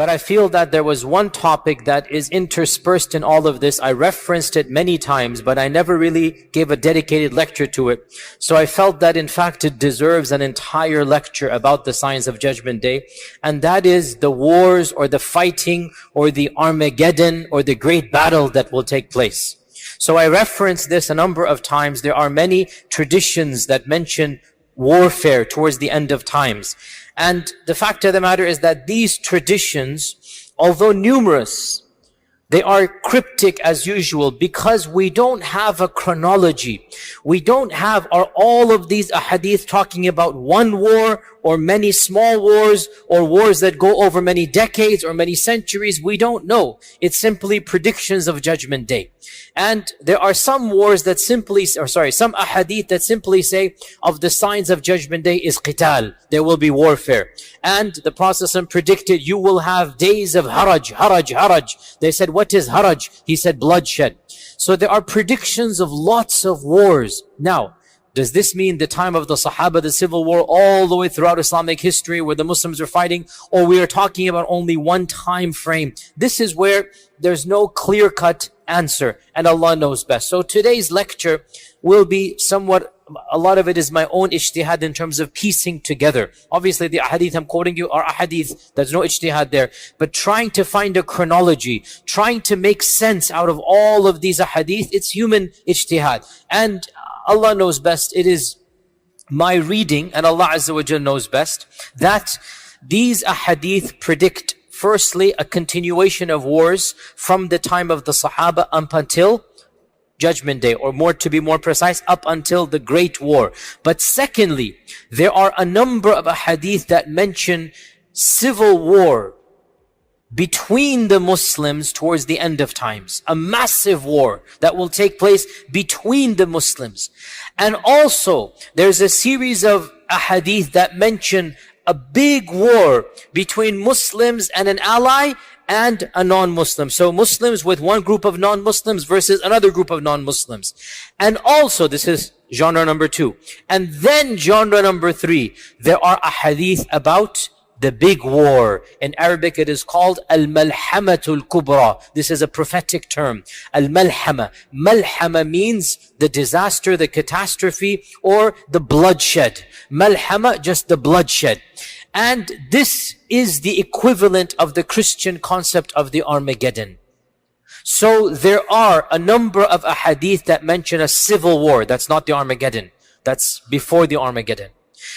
But I feel that there was one topic that is interspersed in all of this. I referenced it many times, but I never really gave a dedicated lecture to it. So I felt that in fact it deserves an entire lecture about the signs of Judgment Day. And that is the wars or the fighting or the Armageddon or the great battle that will take place. So I referenced this a number of times. There are many traditions that mention warfare towards the end of times. And the fact of the matter is that these traditions, although numerous, they are cryptic as usual because we don't have a chronology. We don't have all of these ahadith talking about one war or many small wars or wars that go over many decades or many centuries. We don't know. It's simply predictions of Judgment Day. And there are some wars that some ahadith that simply say of the signs of Judgment Day is qital. There will be warfare. And the Prophet ﷺ predicted you will have days of haraj. They said, what is haraj? He said, bloodshed. So there are predictions of lots of wars. Now, does this mean the time of the Sahaba, the civil war, all the way throughout Islamic history where the Muslims are fighting? Or we are talking about only one time frame? This is where there's no clear-cut answer, and Allah knows best. So today's lecture will be somewhat, a lot of it is my own ijtihad in terms of piecing together. Obviously the ahadith I'm quoting you are ahadith, there's no ijtihad there, but trying to find a chronology, trying to make sense out of all of these ahadith, it's human ijtihad. And Allah knows best, it is my reading, and Allah Azza wa Jal knows best, that these ahadith predict firstly a continuation of wars from the time of the Sahaba up until Judgment Day, or to be more precise, up until the Great War. But secondly, there are a number of ahadith that mention civil war between the Muslims towards the end of times. A massive war that will take place between the Muslims. And also, there's a series of ahadith that mention a big war between Muslims and an ally and a non-Muslim. So Muslims with one group of non-Muslims versus another group of non-Muslims. And also, this is genre number 2. And then genre number 3, there are ahadith about the big war. In Arabic it is called al-malhamatul kubra. This is a prophetic term. Al-malhama. Malhama means the disaster, the catastrophe, or the bloodshed. Malhama, just the bloodshed. And this is the equivalent of the Christian concept of the Armageddon. So there are a number of ahadith that mention a civil war. That's not the Armageddon. That's before the Armageddon.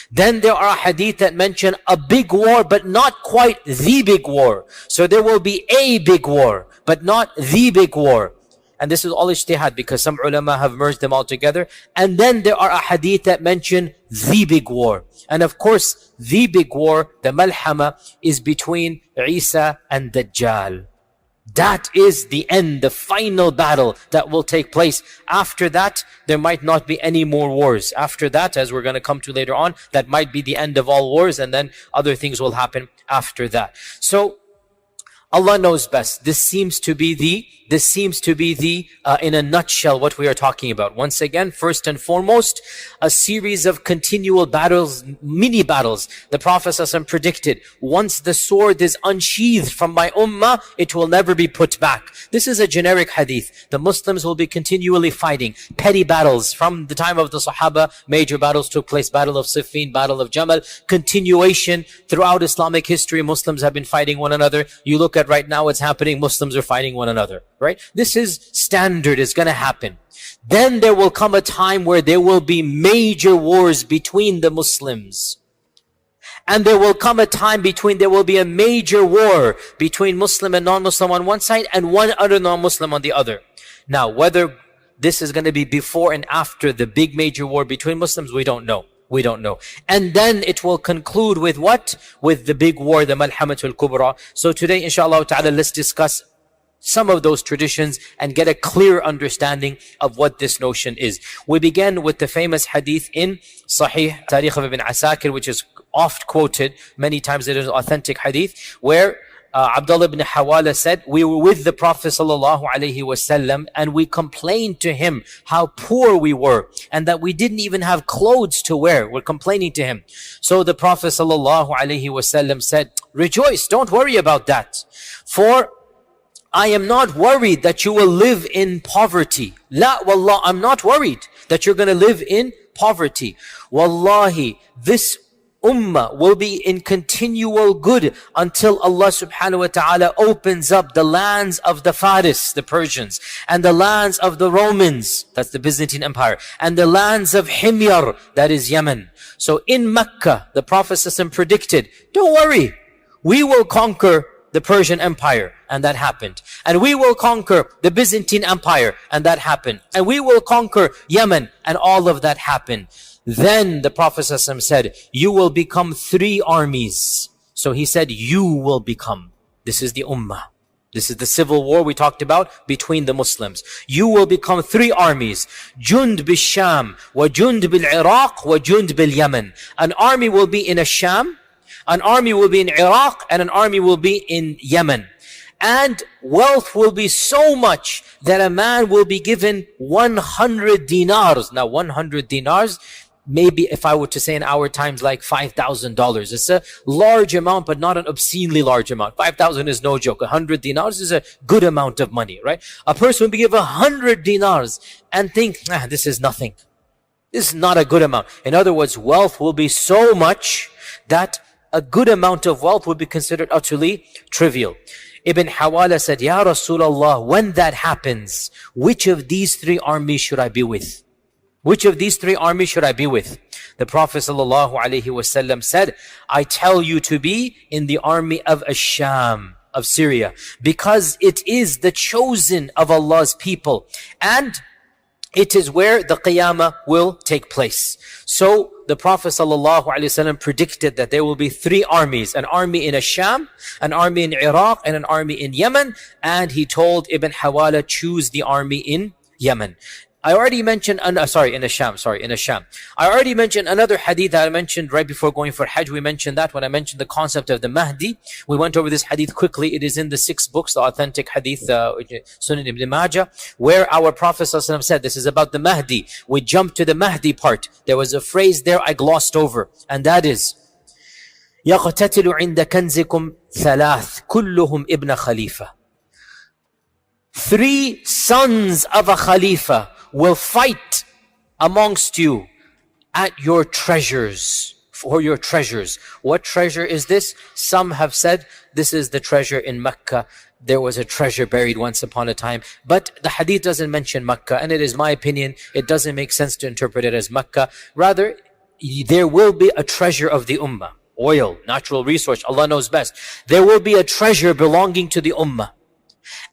Then there are hadith that mention a big war, but not quite the big war. So there will be a big war, but not the big war. And this is all ijtihad because some ulama have merged them all together. And then there are hadith that mention the big war. And of course, the big war, the malhama, is between Isa and Dajjal. That is the end, the final battle that will take place. After that, there might not be any more wars. After that, as we're going to come to later on, that might be the end of all wars, and then other things will happen after that. So, Allah knows best. This seems to be the, in a nutshell, what we are talking about. Once again, first and foremost, a series of continual battles, mini battles. The Prophet ﷺ predicted, once the sword is unsheathed from my ummah, it will never be put back. This is a generic hadith. The Muslims will be continually fighting. Petty battles from the time of the Sahaba. Major battles took place. Battle of Siffin, Battle of Jamal. Continuation throughout Islamic history. Muslims have been fighting one another. You look at right now what's happening, Muslims are fighting one another, right? This is standard, it's going to happen. Then there will come a time where there will be major wars between the Muslims. And there will come a time there will be a major war between Muslim and non-Muslim on one side and one other non-Muslim on the other. Now, whether this is going to be before and after the big major war between Muslims, we don't know. We don't know. And then it will conclude with what? With the big war, the Malhamatul Kubra. So today, inshallah ta'ala, let's discuss some of those traditions and get a clear understanding of what this notion is. We begin with the famous hadith in Sahih Tarikh of Ibn Asakir, which is oft quoted. Many times it is authentic hadith, where Abdullah ibn Hawala said, we were with the Prophet sallallahu alaihi wasallam and we complained to him how poor we were and that we didn't even have clothes to wear. We're complaining to him. So the Prophet sallallahu alaihi wasallam said, rejoice, don't worry about that. For I am not worried that you will live in poverty. La wallah, I'm not worried that you're going to live in poverty. Wallahi, this ummah will be in continual good until Allah subhanahu wa ta'ala opens up the lands of the Faris, the Persians, and the lands of the Romans, that's the Byzantine Empire, and the lands of Himyar, that is Yemen. So in Mecca, the Prophet ﷺ predicted, don't worry, we will conquer the Persian Empire, and that happened. And we will conquer the Byzantine Empire, and that happened. And we will conquer Yemen, and all of that happened. Then the Prophet ﷺ said, you will become 3 armies. So he said, you will become. This is the ummah. This is the civil war we talked about between the Muslims. You will become 3 armies. Jund bil-Sham, wa Jund bil-Iraq, wa Jund bil-Yemen. An army will be in Sham, an army will be in Iraq, and an army will be in Yemen. And wealth will be so much that a man will be given 100 dinars. Now 100 dinars, maybe if I were to say in our times, like $5,000. It's a large amount, but not an obscenely large amount. 5,000 is no joke. 100 dinars is a good amount of money, right? A person will be given 100 dinars and think, this is nothing. This is not a good amount. In other words, wealth will be so much that a good amount of wealth would be considered utterly trivial. Ibn Hawala said, Ya Rasulullah, when that happens, which of these 3 armies should I be with? Which of these 3 armies should I be with? The Prophet ﷺ said, I tell you to be in the army of Ash-Sham, of Syria, because it is the chosen of Allah's people, and it is where the qiyamah will take place. So the Prophet ﷺ predicted that there will be 3 armies, an army in Ash-Sham, an army in Iraq, and an army in Yemen. And he told Ibn Hawala, choose the army in Yemen. I already mentioned, in Ash-Sham. I already mentioned another hadith that I mentioned right before going for Hajj. We mentioned that when I mentioned the concept of the Mahdi. We went over this hadith quickly. It is in the 6 books, the authentic hadith, Sunan ibn Majah, where our Prophet ﷺ said, this is about the Mahdi. We jumped to the Mahdi part. There was a phrase there I glossed over, and that is, يَقْتَتِلُ عِنْدَ كَنْزِكُمْ ثَلَاث كُلُّهُمْ إِبْنَ خَلِيفَةٍ. 3 sons of a Khalifa will fight amongst you at your treasures, for your treasures. What treasure is this? Some have said this is the treasure in Mecca. There was a treasure buried once upon a time. But the hadith doesn't mention Mecca, and it is my opinion, it doesn't make sense to interpret it as Mecca. Rather, there will be a treasure of the ummah. Oil, natural resource, Allah knows best. There will be a treasure belonging to the ummah.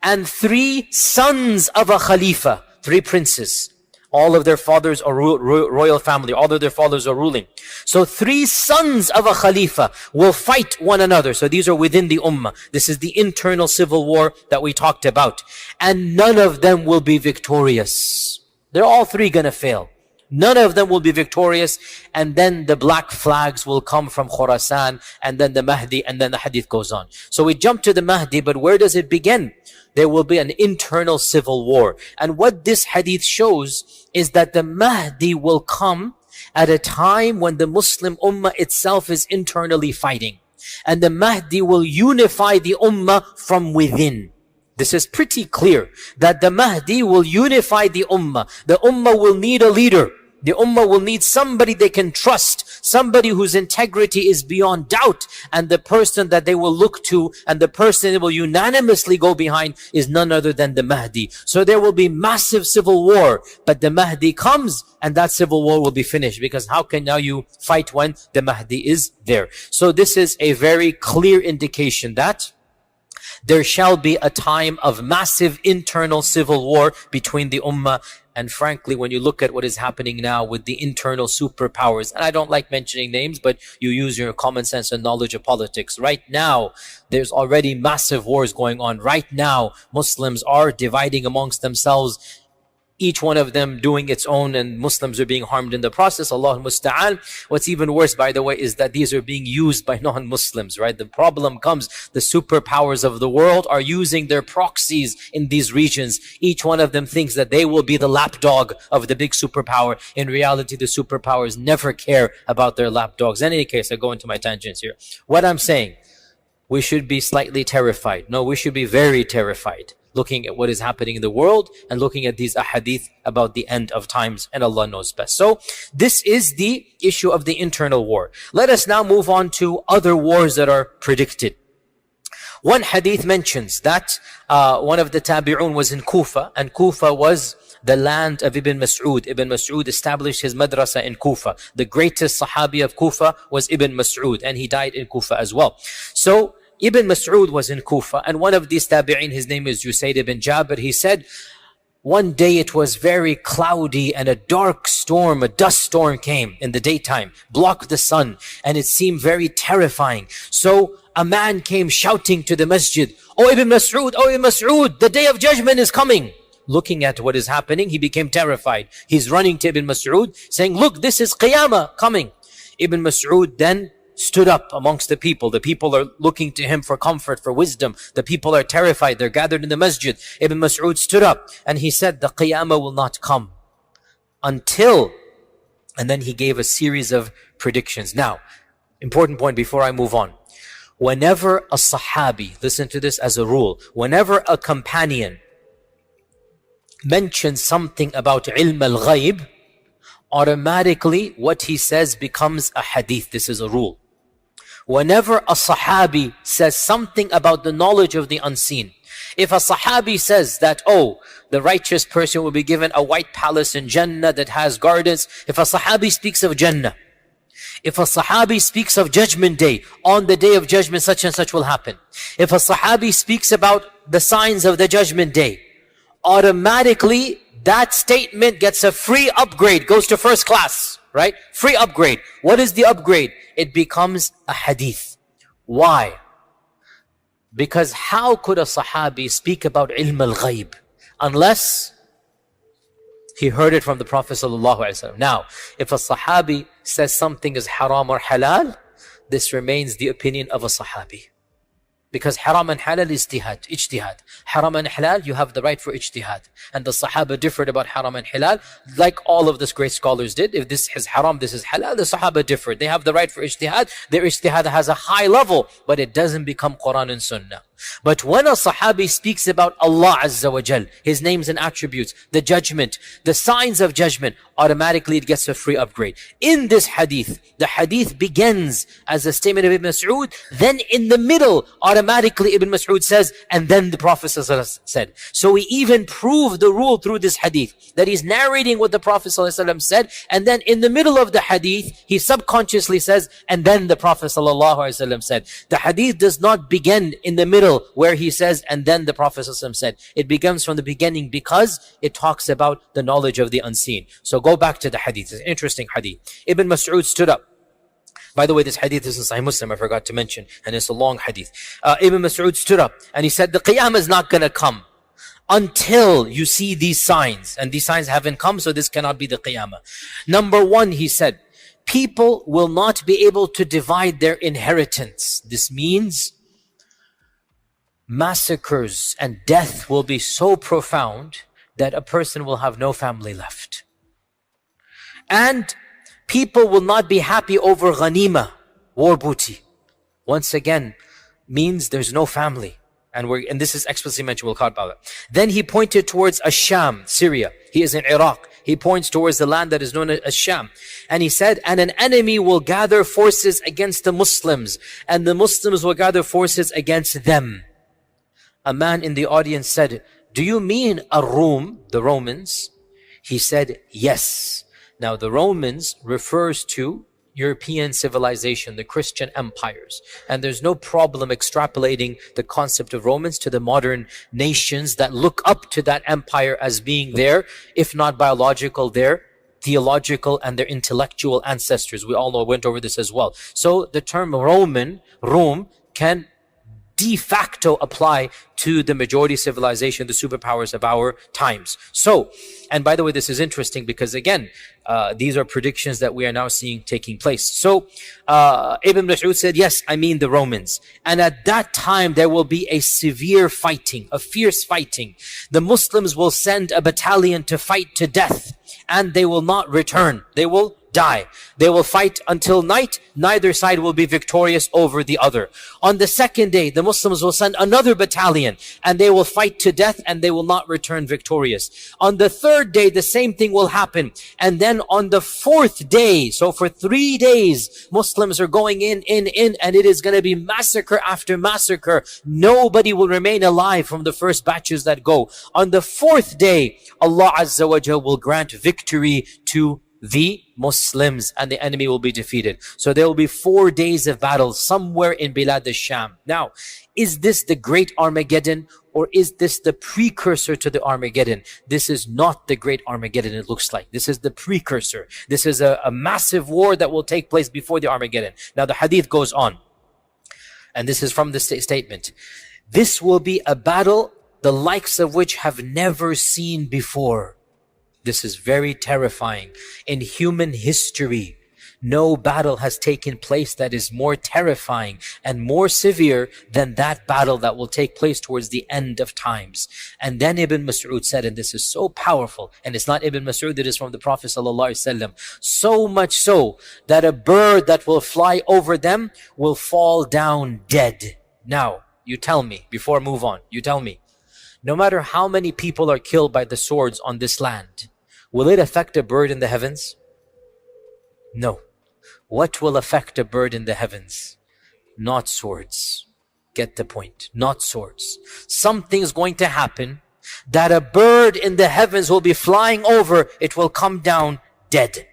And 3 sons of a Khalifa, 3 princes. All of their fathers are royal family. All of their fathers are ruling. So 3 sons of a Khalifa will fight one another. So these are within the Ummah. This is the internal civil war that we talked about. And none of them will be victorious. They're all 3 gonna fail. None of them will be victorious. And then the black flags will come from Khurasan, and then the Mahdi, and then the hadith goes on. So we jump to the Mahdi, but where does it begin? There will be an internal civil war. And what this hadith shows is that the Mahdi will come at a time when the Muslim Ummah itself is internally fighting. And the Mahdi will unify the Ummah from within. This is pretty clear, that the Mahdi will unify the Ummah. The Ummah will need a leader. The Ummah will need somebody they can trust, somebody whose integrity is beyond doubt, and the person that they will look to and the person they will unanimously go behind is none other than the Mahdi. So there will be massive civil war, but the Mahdi comes and that civil war will be finished, because how can now you fight when the Mahdi is there? So this is a very clear indication that there shall be a time of massive internal civil war between the Ummah. And frankly, when you look at what is happening now with the internal superpowers, and I don't like mentioning names, but you use your common sense and knowledge of politics. Right now, there's already massive wars going on. Right now, Muslims are dividing amongst themselves each one of them doing its own, and Muslims are being harmed in the process. Allahul Musta'an. What's even worse, by the way, is that these are being used by non-Muslims, right? The problem comes, the superpowers of the world are using their proxies in these regions. Each one of them thinks that they will be the lapdog of the big superpower. In reality, the superpowers never care about their lapdogs. In any case, I go into my tangents here. What I'm saying, we should be slightly terrified. No, we should be very terrified, looking at what is happening in the world and looking at these ahadith about the end of times, and Allah knows best. So this is the issue of the internal war. Let us now move on to other wars that are predicted. One hadith mentions that one of the tabi'un was in Kufa, and Kufa was the land of Ibn Mas'ud. Ibn Mas'ud established his madrasa in Kufa. The greatest sahabi of Kufa was Ibn Mas'ud, and he died in Kufa as well. So Ibn Mas'ud was in Kufa, and one of these tabi'in, his name is Usayd ibn Jabir, he said, one day it was very cloudy and a dark storm, a dust storm came in the daytime, blocked the sun, and it seemed very terrifying. So a man came shouting to the masjid, "Oh Ibn Mas'ud, oh Ibn Mas'ud, the day of judgment is coming." Looking at what is happening, he became terrified. He's running to Ibn Mas'ud saying, "Look, this is qiyamah coming." Ibn Mas'ud then stood up amongst the people. The people are looking to him for comfort, for wisdom. The people are terrified. They're gathered in the masjid. Ibn Mas'ud stood up and he said, the qiyamah will not come until, and then he gave a series of predictions. Now, important point before I move on. Whenever a sahabi, listen to this as a rule, whenever a companion mentions something about ilm al-ghayb, automatically what he says becomes a hadith. This is a rule. Whenever a sahabi says something about the knowledge of the unseen, if a sahabi says that, oh, the righteous person will be given a white palace in Jannah that has gardens, if a sahabi speaks of Jannah, if a sahabi speaks of judgment day, on the day of judgment such and such will happen, if a sahabi speaks about the signs of the judgment day, automatically that statement gets a free upgrade, goes to first class, right? Free upgrade. What is the upgrade? It becomes a hadith. Why? Because how could a sahabi speak about ilm al-ghayb unless he heard it from the Prophet ﷺ? Now, if a sahabi says something is haram or halal, this remains the opinion of a sahabi. Because haram and halal is ijtihad. Haram and halal, you have the right for ijtihad. And the Sahaba differed about haram and halal, like all of the great scholars did. If this is haram, this is halal, the Sahaba differed. They have the right for ijtihad. Their ijtihad has a high level, but it doesn't become Quran and Sunnah. But when a Sahabi speaks about Allah Azza wa Jal, His names and attributes, the judgment, the signs of judgment, automatically it gets a free upgrade. In this hadith, the hadith begins as a statement of Ibn Mas'ud, then in the middle, automatically Ibn Mas'ud says, and then the Prophet said. So we even prove the rule through this hadith, that he's narrating what the Prophet said, and then in the middle of the hadith, he subconsciously says, and then the Prophet said. The hadith does not begin in the middle where he says, and then the Prophet said. It begins from the beginning because it talks about the knowledge of the unseen. So go back to the hadith. It's an interesting hadith. Ibn Mas'ud stood up. By the way, this hadith is in Sahih Muslim, I forgot to mention, and it's a long hadith. Ibn Mas'ud stood up and he said, the qiyamah is not going to come until you see these signs. And these signs haven't come, so this cannot be the qiyamah. Number one, he said, people will not be able to divide their inheritance. This means massacres and death will be so profound that a person will have no family left. And people will not be happy over ghanima, war booty. Once again, means there's no family. And this is explicitly mentioned, we'll talk about it. Then he pointed towards Asham, Syria. He is in Iraq. He points towards the land that is known as Sham. And he said, and an enemy will gather forces against the Muslims, and the Muslims will gather forces against them. A man in the audience said, do you mean Ar-Rum, the Romans? He said, yes. Now the Romans refers to European civilization, the Christian empires. And there's no problem extrapolating the concept of Romans to the modern nations that look up to that empire as being their, if not biological, their theological and their intellectual ancestors. We all know, went over this as well. So the term Rome, can de facto apply to the majority civilization, the superpowers of our times. So, and by the way, this is interesting because again, these are predictions that we are now seeing taking place. So, Ibn Mas'ud said, yes, I mean the Romans. And at that time, there will be a severe fighting, a fierce fighting. The Muslims will send a battalion to fight to death, and they will not return. They will die. They will fight until night. Neither side will be victorious over the other. On the second day, the Muslims will send another battalion, and they will fight to death, and they will not return victorious. On the third day, the same thing will happen. And then on the fourth day, so for 3 days, Muslims are going in, and it is going to be massacre after massacre. Nobody will remain alive from the first batches that go. On the fourth day, Allah Azza wa Jal will grant victory to the Muslims, and the enemy will be defeated. So there will be 4 days of battle somewhere in Bilad al-Sham. Now, is this the great Armageddon, or is this the precursor to the Armageddon? This is not the great Armageddon, it looks like. This is the precursor. This is a massive war that will take place before the Armageddon. Now the hadith goes on, and this is from the statement. This will be a battle the likes of which have never seen before. This is very terrifying. In human history, no battle has taken place that is more terrifying and more severe than that battle that will take place towards the end of times. And then Ibn Mas'ud said, and this is so powerful, and it's not Ibn Mas'ud, it is from the Prophet ﷺ, so much so that a bird that will fly over them will fall down dead. Now, you tell me, before I move on, you tell me, no matter how many people are killed by the swords on this land, will it affect a bird in the heavens? No. What will affect a bird in the heavens? Not swords. Get the point. Not swords. Something's going to happen that a bird in the heavens will be flying over. It will come down dead.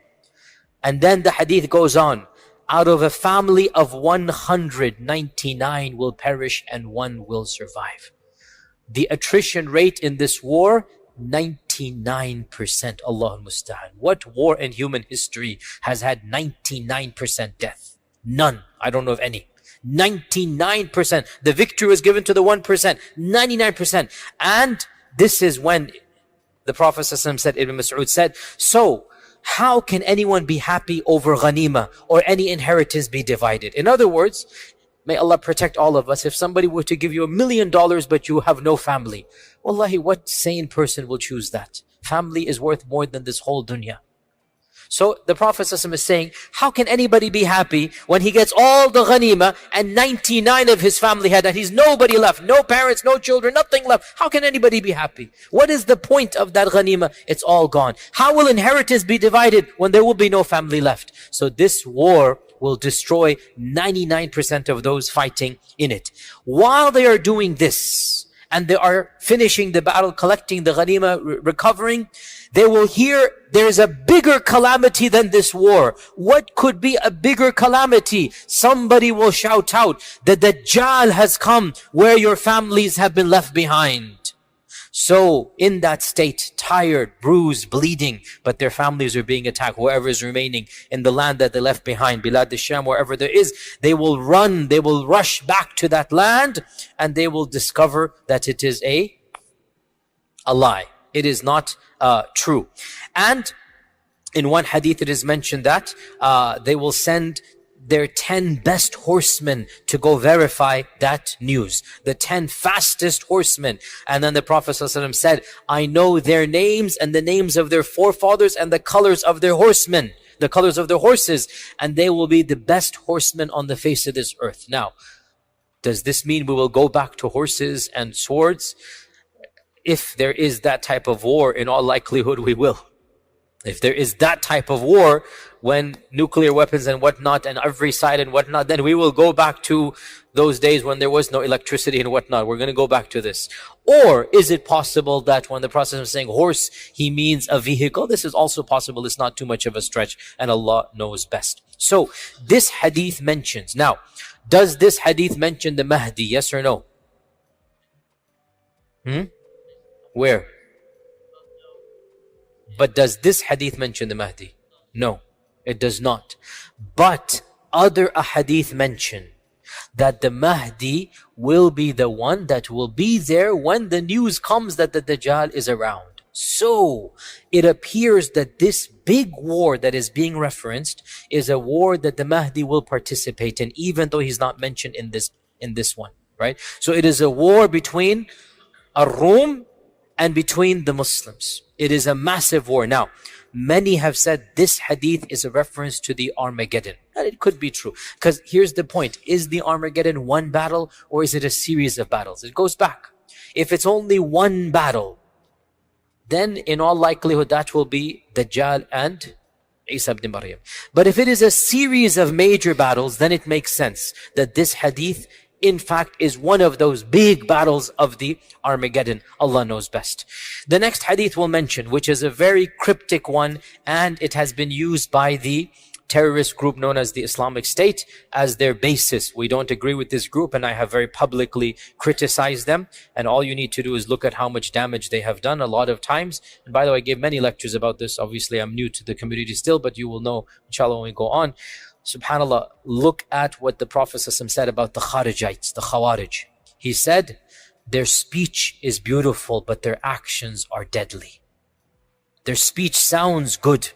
And then the hadith goes on. Out of a family of 199 will perish and 1 will survive. The attrition rate in this war, 99%. Allah musta'an. What war in human history has had 99% death? None. I don't know of any. 99%. The victory was given to the 1%. 99%. And this is when the Prophet ﷺ said, Ibn Mas'ud said, so how can anyone be happy over ghanima or any inheritance be divided? In other words, may Allah protect all of us. If somebody were to give you $1 million but you have no family, wallahi, what sane person will choose that? Family is worth more than this whole dunya. So the Prophet ﷺ is saying, how can anybody be happy when he gets all the ghanima and 99 of his family had that? He's nobody left, no parents, no children, nothing left. How can anybody be happy? What is the point of that ghanima? It's all gone. How will inheritance be divided when there will be no family left? So this war will destroy 99% of those fighting in it. While they are doing this, and they are finishing the battle, collecting the ghanima, recovering, they will hear there's a bigger calamity than this war. What could be a bigger calamity? Somebody will shout out, the Dajjal has come where your families have been left behind. So in that state, tired, bruised, bleeding, but their families are being attacked. Whoever is remaining in the land that they left behind, Bilad al-Sham, wherever there is, they will run, they will rush back to that land, and they will discover that it is a lie. It is not true. And in one hadith it is mentioned that they will send their 10 best horsemen to go verify that news. The 10 fastest horsemen. And then the Prophet ﷺ said, I know their names and the names of their forefathers and the colors of their horsemen, the colors of their horses, and they will be the best horsemen on the face of this earth. Now, does this mean we will go back to horses and swords? If there is that type of war, in all likelihood we will. If there is that type of war, when nuclear weapons and whatnot and every side and whatnot, then we will go back to those days when there was no electricity and whatnot. We're going to go back to this. Or is it possible that when the Prophet is saying horse, he means a vehicle? This is also possible. It's not too much of a stretch, and Allah knows best. So this hadith mentions. Now, does this hadith mention the Mahdi? Yes or no? Where? But does this hadith mention the Mahdi? No, it does not. But other ahadith mention that the Mahdi will be the one that will be there when the news comes that the Dajjal is around. So it appears that this big war that is being referenced is a war that the Mahdi will participate in, even though he's not mentioned in this one, right? So it is a war between Ar-Rum and between the Muslims. It is a massive war. Now, many have said this hadith is a reference to the Armageddon. And it could be true. Because here's the point. Is the Armageddon one battle or is it a series of battles? It goes back. If it's only one battle, then in all likelihood that will be Dajjal and Isa ibn Maryam. But if it is a series of major battles, then it makes sense that this hadith in fact is one of those big battles of the Armageddon. Allah knows best. The next hadith we'll mention, which is a very cryptic one, and it has been used by the terrorist group known as the Islamic State as their basis. We don't agree with this group, and I have very publicly criticized them. And all you need to do is look at how much damage they have done a lot of times. And by the way, I gave many lectures about this. Obviously, I'm new to the community still, but you will know, inshallah, when we go on. SubhanAllah, look at what the Prophet ﷺ said about the Kharijites, the Khawarij. He said, their speech is beautiful, but their actions are deadly. Their speech sounds good.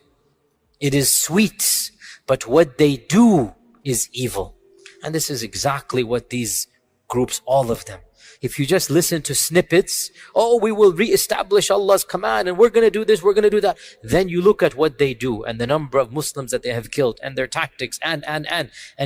It is sweet, but what they do is evil. And this is exactly what these groups, all of them. If you just listen to snippets, oh, we will re-establish Allah's command and we're going to do this, we're going to do that. Then you look at what they do and the number of Muslims that they have killed and their tactics and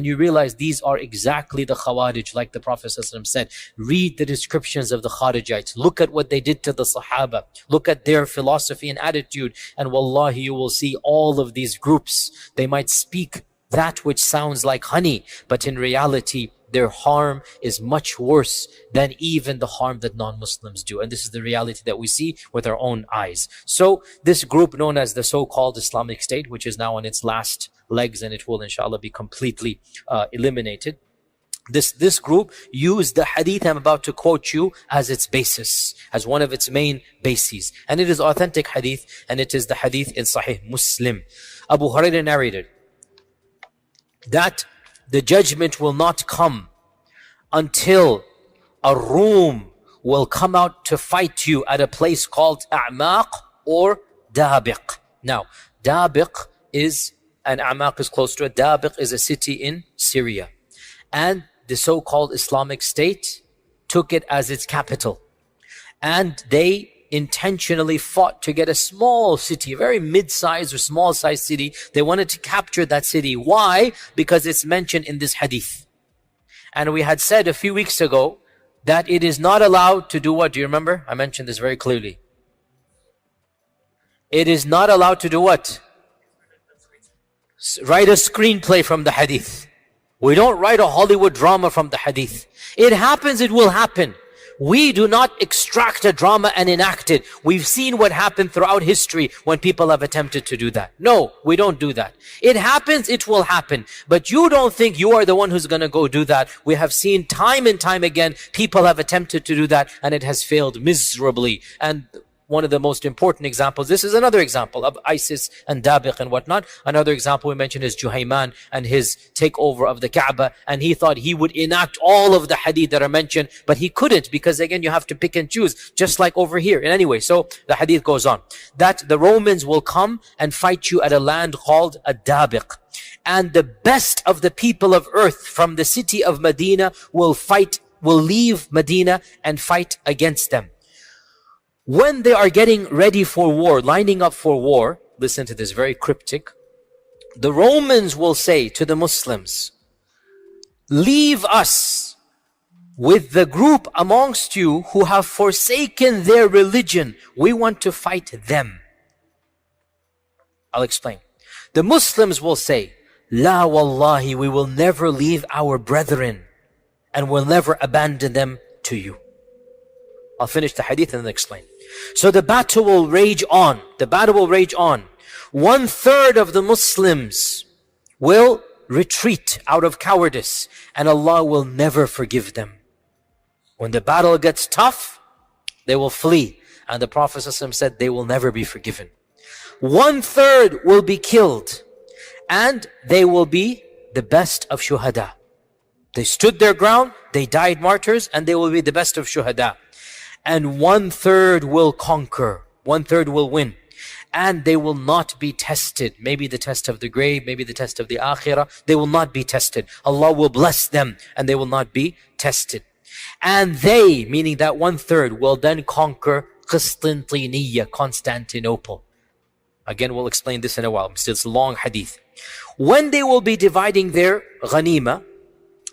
you realize these are exactly the Khawarij, like the Prophet ﷺ said. Read the descriptions of the Kharijites. Look at what they did to the Sahaba. Look at their philosophy and attitude. And wallahi, you will see all of these groups. They might speak that which sounds like honey, but in reality, their harm is much worse than even the harm that non-Muslims do. And this is the reality that we see with our own eyes. So this group known as the so-called Islamic State, which is now on its last legs and it will inshallah be completely eliminated. This group used the hadith I'm about to quote you as its basis, as one of its main bases. And it is authentic hadith, and it is the hadith in Sahih Muslim. Abu Hurairah narrated that the judgment will not come until a Rum will come out to fight you at a place called A'maq or Dabiq. Now, Dabiq is, and A'maq is close to it. Dabiq is a city in Syria. And the so-called Islamic State took it as its capital. And they intentionally fought to get a small city, a very mid-sized or small-sized city. They wanted to capture that city. Why? Because it's mentioned in this hadith. And we had said a few weeks ago that it is not allowed to do what? Do you remember? I mentioned this very clearly. It is not allowed to do what? Write a screenplay from the hadith. We don't write a Hollywood drama from the hadith. It happens, it will happen. We do not extract a drama and enact it. We've seen what happened throughout history when people have attempted to do that. No, we don't do that. It happens, it will happen. But you don't think you are the one who's going to go do that. We have seen time and time again, people have attempted to do that and it has failed miserably. And one of the most important examples, this is another example of ISIS and Dabiq and whatnot. Another example we mentioned is Juhayman and his takeover of the Kaaba. And he thought he would enact all of the hadith that are mentioned, but he couldn't, because again, you have to pick and choose, just like over here. And anyway, so the hadith goes on, that the Romans will come and fight you at a land called Dabiq. And the best of the people of earth from the city of Medina will leave Medina and fight against them. When they are getting ready for war, lining up for war, listen to this, very cryptic. The Romans will say to the Muslims, leave us with the group amongst you who have forsaken their religion. We want to fight them. I'll explain. The Muslims will say, La wallahi, we will never leave our brethren and will never abandon them to you. I'll finish the hadith and then explain. So the battle will rage on. The battle will rage on. 1/3 of the Muslims will retreat out of cowardice, and Allah will never forgive them. When the battle gets tough, they will flee. And the Prophet ﷺ said they will never be forgiven. 1/3 will be killed, and they will be the best of shuhada. They stood their ground, they died martyrs, and they will be the best of shuhada. And 1/3 will conquer, 1/3 will win. And they will not be tested. Maybe the test of the grave, maybe the test of the akhirah. They will not be tested. Allah will bless them and they will not be tested. And they, meaning that 1/3, will then conquer Constantinople. Again, we'll explain this in a while. It's a long hadith. When they will be dividing their ghanima,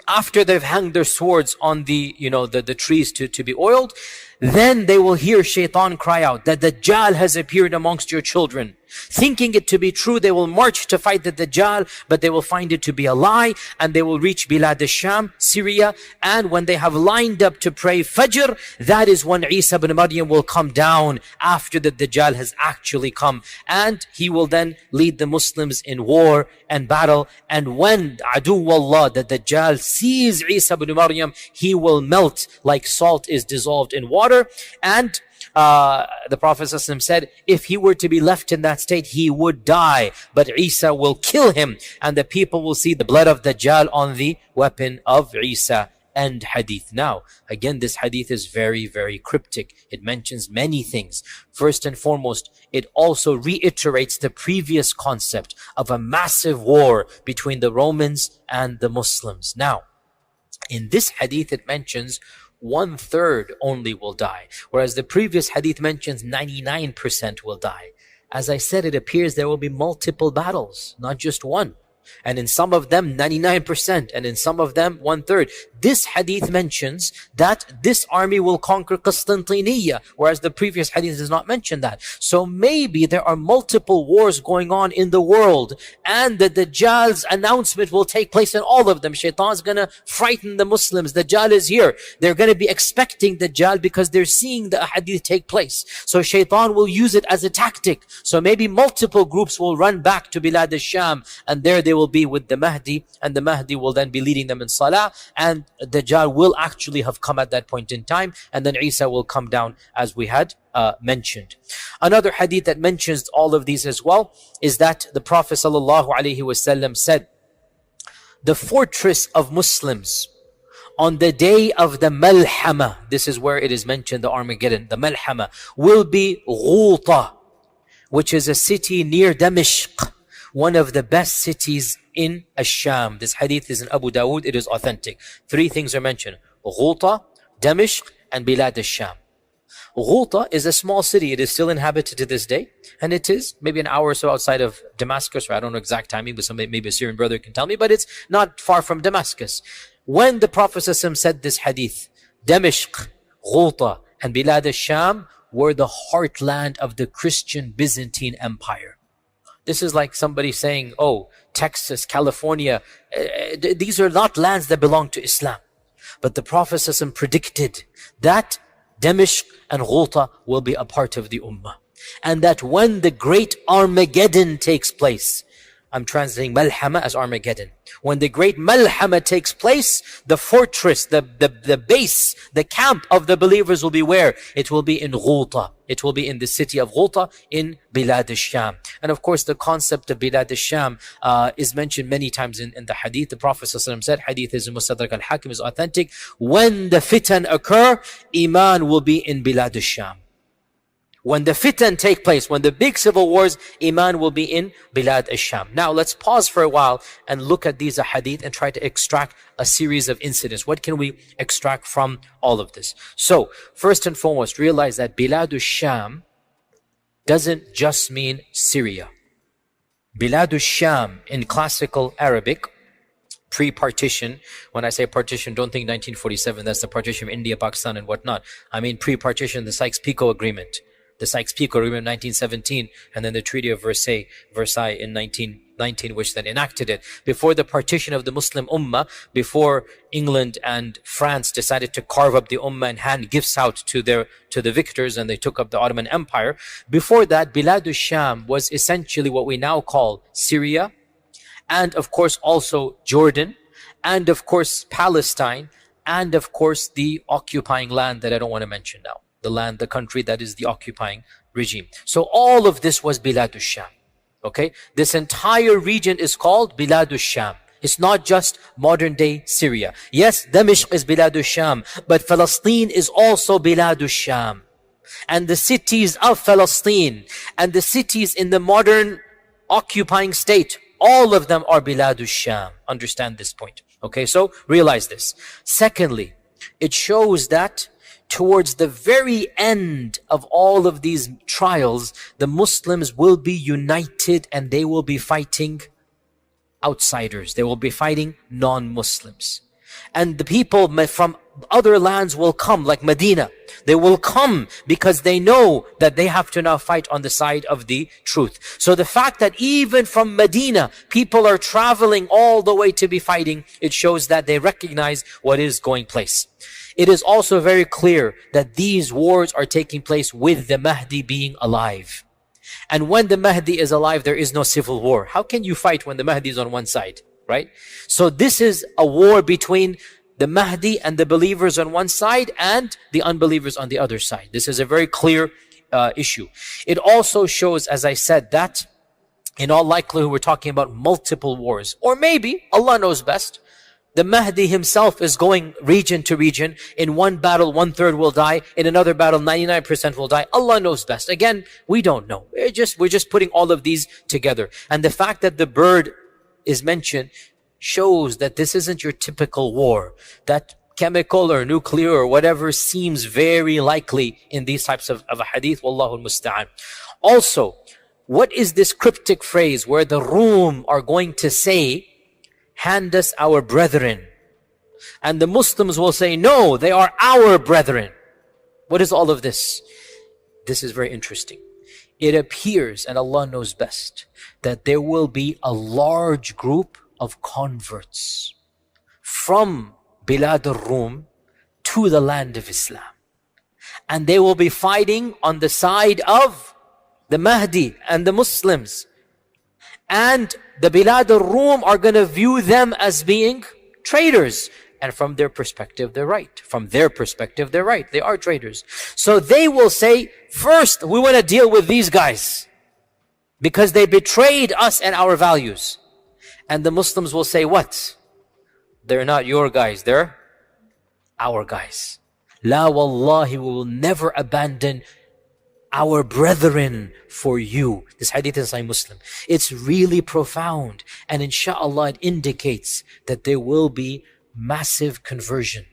after they've hanged their swords on the trees to be oiled, then they will hear shaitan cry out that Dajjal has appeared amongst your children. Thinking it to be true, they will march to fight the Dajjal, but they will find it to be a lie, and they will reach Bilad al-Sham, Syria, and when they have lined up to pray Fajr, that is when Isa ibn Maryam will come down after the Dajjal has actually come, and he will then lead the Muslims in war and battle. And when Aduwallah, the Dajjal, sees Isa ibn Maryam, he will melt like salt is dissolved in water. And the Prophet ﷺ said, if he were to be left in that state, he would die. But Isa will kill him, and the people will see the blood of Dajjal on the weapon of Isa. End hadith. Now, again, this hadith is very, very cryptic. It mentions many things. First and foremost, it also reiterates the previous concept of a massive war between the Romans and the Muslims. Now, in this hadith, it mentions 1/3 only will die, whereas the previous hadith mentions 99% will die. As I said, it appears there will be multiple battles, not just one. And in some of them 99%, and in some of them 1/3. This hadith mentions that this army will conquer Constantinople, whereas the previous hadith does not mention that. So maybe there are multiple wars going on in the world, and the Dajjal's announcement will take place in all of them. Shaitan's gonna frighten the Muslims. Dajjal is here. They're gonna be expecting Dajjal because they're seeing the hadith take place. So Shaitan will use it as a tactic. So maybe multiple groups will run back to Bilad al-Sham, and there they will be with the Mahdi, and the Mahdi will then be leading them in Salah, and Dajjal will actually have come at that point in time, and then Isa will come down as we had mentioned. Another hadith that mentions all of these as well is that the Prophet ﷺ said, the fortress of Muslims on the day of the Malhama, this is where it is mentioned, the Armageddon, the Malhama, will be Ghuta, which is a city near Damashq, one of the best cities in Ash-Sham. This hadith is in Abu Dawood. It is authentic. 3 things are mentioned: Ghuta, Damashq, and Bilad al-Sham. Ghuta is a small city. It is still inhabited to this day, and it is maybe an hour or so outside of Damascus, or I don't know exact timing, but maybe a Syrian brother can tell me, but it's not far from Damascus. When the Prophet ﷺ said this hadith, Damashq, Ghuta, and Bilad al-Sham were the heartland of the Christian Byzantine Empire. This is like somebody saying, oh, Texas, California, these are not lands that belong to Islam. But the Prophet ﷺ predicted that Damashq and Ghuta will be a part of the Ummah. And that when the great Armageddon takes place, I'm translating Malhama as Armageddon. When the great Malhama takes place, the fortress, the base, the camp of the believers will be where? It will be in Ghuta. It will be in the city of Ghuta in Bilad al-Sham. And of course, the concept of Bilad al-Sham is mentioned many times in the hadith. The Prophet ﷺ said, hadith is in Mustadrak al-Hakim, is authentic. When the fitan occur, Iman will be in Bilad al-Sham. When the fitan take place, when the big civil wars, Iman will be in Bilad al-Sham. Now let's pause for a while and look at these hadith and try to extract a series of incidents. What can we extract from all of this? So, first and foremost, realize that Bilad al-Sham doesn't just mean Syria. Bilad al-Sham in classical Arabic, pre-partition, when I say partition, don't think 1947, that's the partition of India, Pakistan and whatnot. I mean pre-partition, the Sykes-Picot Agreement. The Sykes-Picot Agreement in 1917, and then the Treaty of Versailles in 1919, which then enacted it. Before the partition of the Muslim Ummah, before England and France decided to carve up the Ummah and hand gifts out to the victors, and they took up the Ottoman Empire, before that, Bilad al-Sham was essentially what we now call Syria, and of course also Jordan, and of course Palestine, and of course the occupying land that I don't want to mention now. The country that is the occupying regime. So all of this was Bilad al-Sham. Okay? This entire region is called Bilad al-Sham. It's not just modern day Syria. Yes, Damashq is Bilad Sham, but Palestine is also Bilad Sham. And the cities of Palestine and the cities in the modern occupying state, all of them are Bilad Sham. Understand this point. Okay, so realize this. Secondly, it shows that towards the very end of all of these trials, the Muslims will be united and they will be fighting outsiders. They will be fighting non-Muslims. And the people from other lands will come, like Medina. They will come because they know that they have to now fight on the side of the truth. So the fact that even from Medina, people are traveling all the way to be fighting, it shows that they recognize what is going place. It is also very clear that these wars are taking place with the Mahdi being alive. And when the Mahdi is alive, there is no civil war. How can you fight when the Mahdi is on one side, right? So this is a war between the Mahdi and the believers on one side and the unbelievers on the other side. This is a very clear issue. It also shows, as I said, that in all likelihood we're talking about multiple wars. Or maybe, Allah knows best, the Mahdi himself is going region to region. In one battle, 1/3 will die. In another battle, 99% will die. Allah knows best. Again, we don't know. We're just putting all of these together. And the fact that the bird is mentioned shows that this isn't your typical war. That chemical or nuclear or whatever seems very likely in these types of a hadith. Wallahu al-musta'an. Also, what is this cryptic phrase where the Rum are going to say, hand us our brethren? And the Muslims will say, no, they are our brethren. What is all of this? This is very interesting. It appears, and Allah knows best, that there will be a large group of converts from Bilad al-Rum to the land of Islam. And they will be fighting on the side of the Mahdi and the Muslims. And the Bilad al-Rum are going to view them as being traitors. And from their perspective, they're right. From their perspective, they're right. They are traitors. So they will say, first, we want to deal with these guys because they betrayed us and our values. And the Muslims will say, what? They're not your guys, they're our guys. La wallahi, we will never abandon our brethren for you. This hadith is Sahih Muslim. It's really profound. And inshallah, it indicates that there will be massive conversion.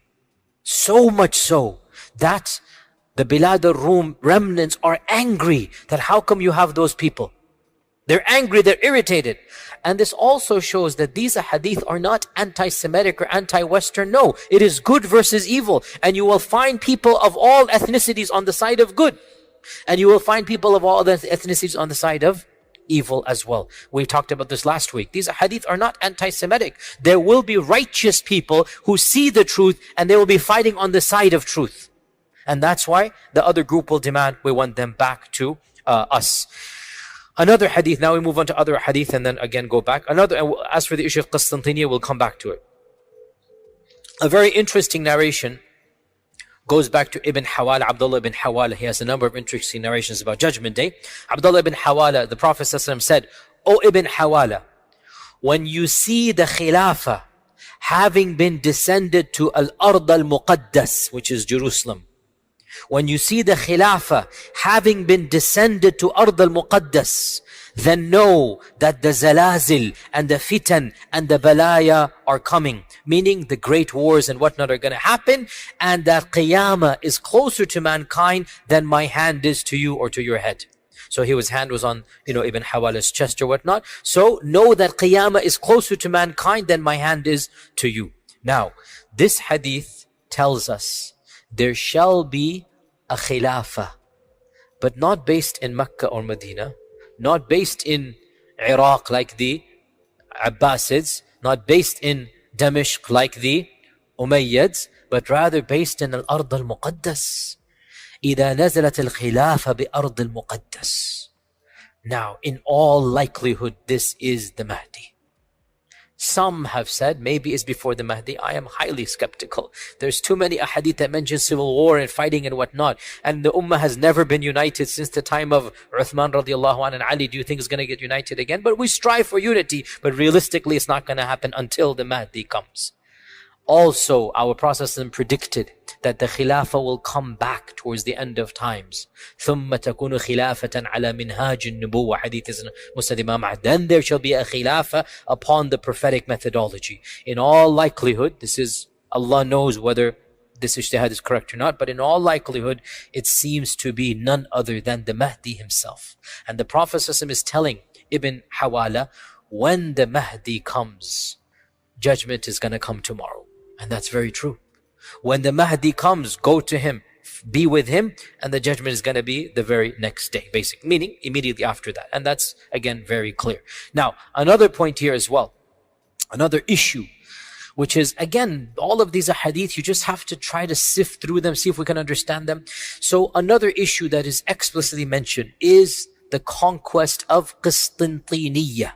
So much so that the Bilad al-Rum remnants are angry that how come you have those people? They're angry, they're irritated. And this also shows that these hadith are not anti-Semitic or anti-Western. No, it is good versus evil. And you will find people of all ethnicities on the side of good. And you will find people of all the ethnicities on the side of evil as well. We talked about this last week. These hadith are not anti-Semitic. There will be righteous people who see the truth and they will be fighting on the side of truth. And that's why the other group will demand we want them back to us. Another hadith, now we move on to other hadith and then again go back. As for the issue of Qastantiniya, we'll come back to it. A very interesting narration goes back to Ibn Hawala, Abdullah ibn Hawala. He has a number of interesting narrations about Judgment Day. Abdullah ibn Hawala, the Prophet ﷺ said, O Ibn Hawala, when you see the Khilafah having been descended to Al-Ard al-Muqaddas, which is Jerusalem, when you see the Khilafah having been descended to Ard al-Muqaddas, then know that the Zalazil and the Fitan and the Balaya are coming. Meaning the great wars and whatnot are going to happen, and that qiyamah is closer to mankind than my hand is to you or to your head. So his hand was on, Ibn Hawala's chest or whatnot. So know that qiyamah is closer to mankind than my hand is to you. Now, this hadith tells us there shall be a khilafah, but not based in Mecca or Medina, not based in Iraq like the Abbasids, not based in Damashq like the Umayyads, but rather based in Al-Ard al-Muqaddas. إِذَا نَزَلَتِ الْخِلَافَ بِأَرْضِ الْمُقَدَّسِ. Now, in all likelihood, this is the Mahdi. Some have said maybe it's before the Mahdi. I am highly skeptical. There's too many ahadith that mention civil war and fighting and whatnot. And the Ummah has never been united since the time of Uthman radiallahu anhu and Ali. Do you think it's going to get united again? But we strive for unity. But realistically, it's not going to happen until the Mahdi comes. Also, our Prophet predicted that the Khilafah will come back towards the end of times. ثُمَّ تَكُونُ خِلَافَةً عَلَى مِنْهَاجِ النُّبُوَّةِ Hadith is Musnad Imam Ahmad. Then there shall be a Khilafah upon the prophetic methodology. In all likelihood, this is, Allah knows whether this ijtihad is correct or not, but in all likelihood, it seems to be none other than the Mahdi himself. And the Prophet is telling Ibn Hawala, when the Mahdi comes, judgment is going to come tomorrow. And that's very true. When the Mahdi comes, go to him, be with him, and the judgment is going to be the very next day, basic meaning immediately after that. And that's again very clear. Now, another point here as well, another issue, which is again, all of these hadith, you just have to try to sift through them, see if we can understand them. So another issue that is explicitly mentioned is the conquest of Qistintiniya.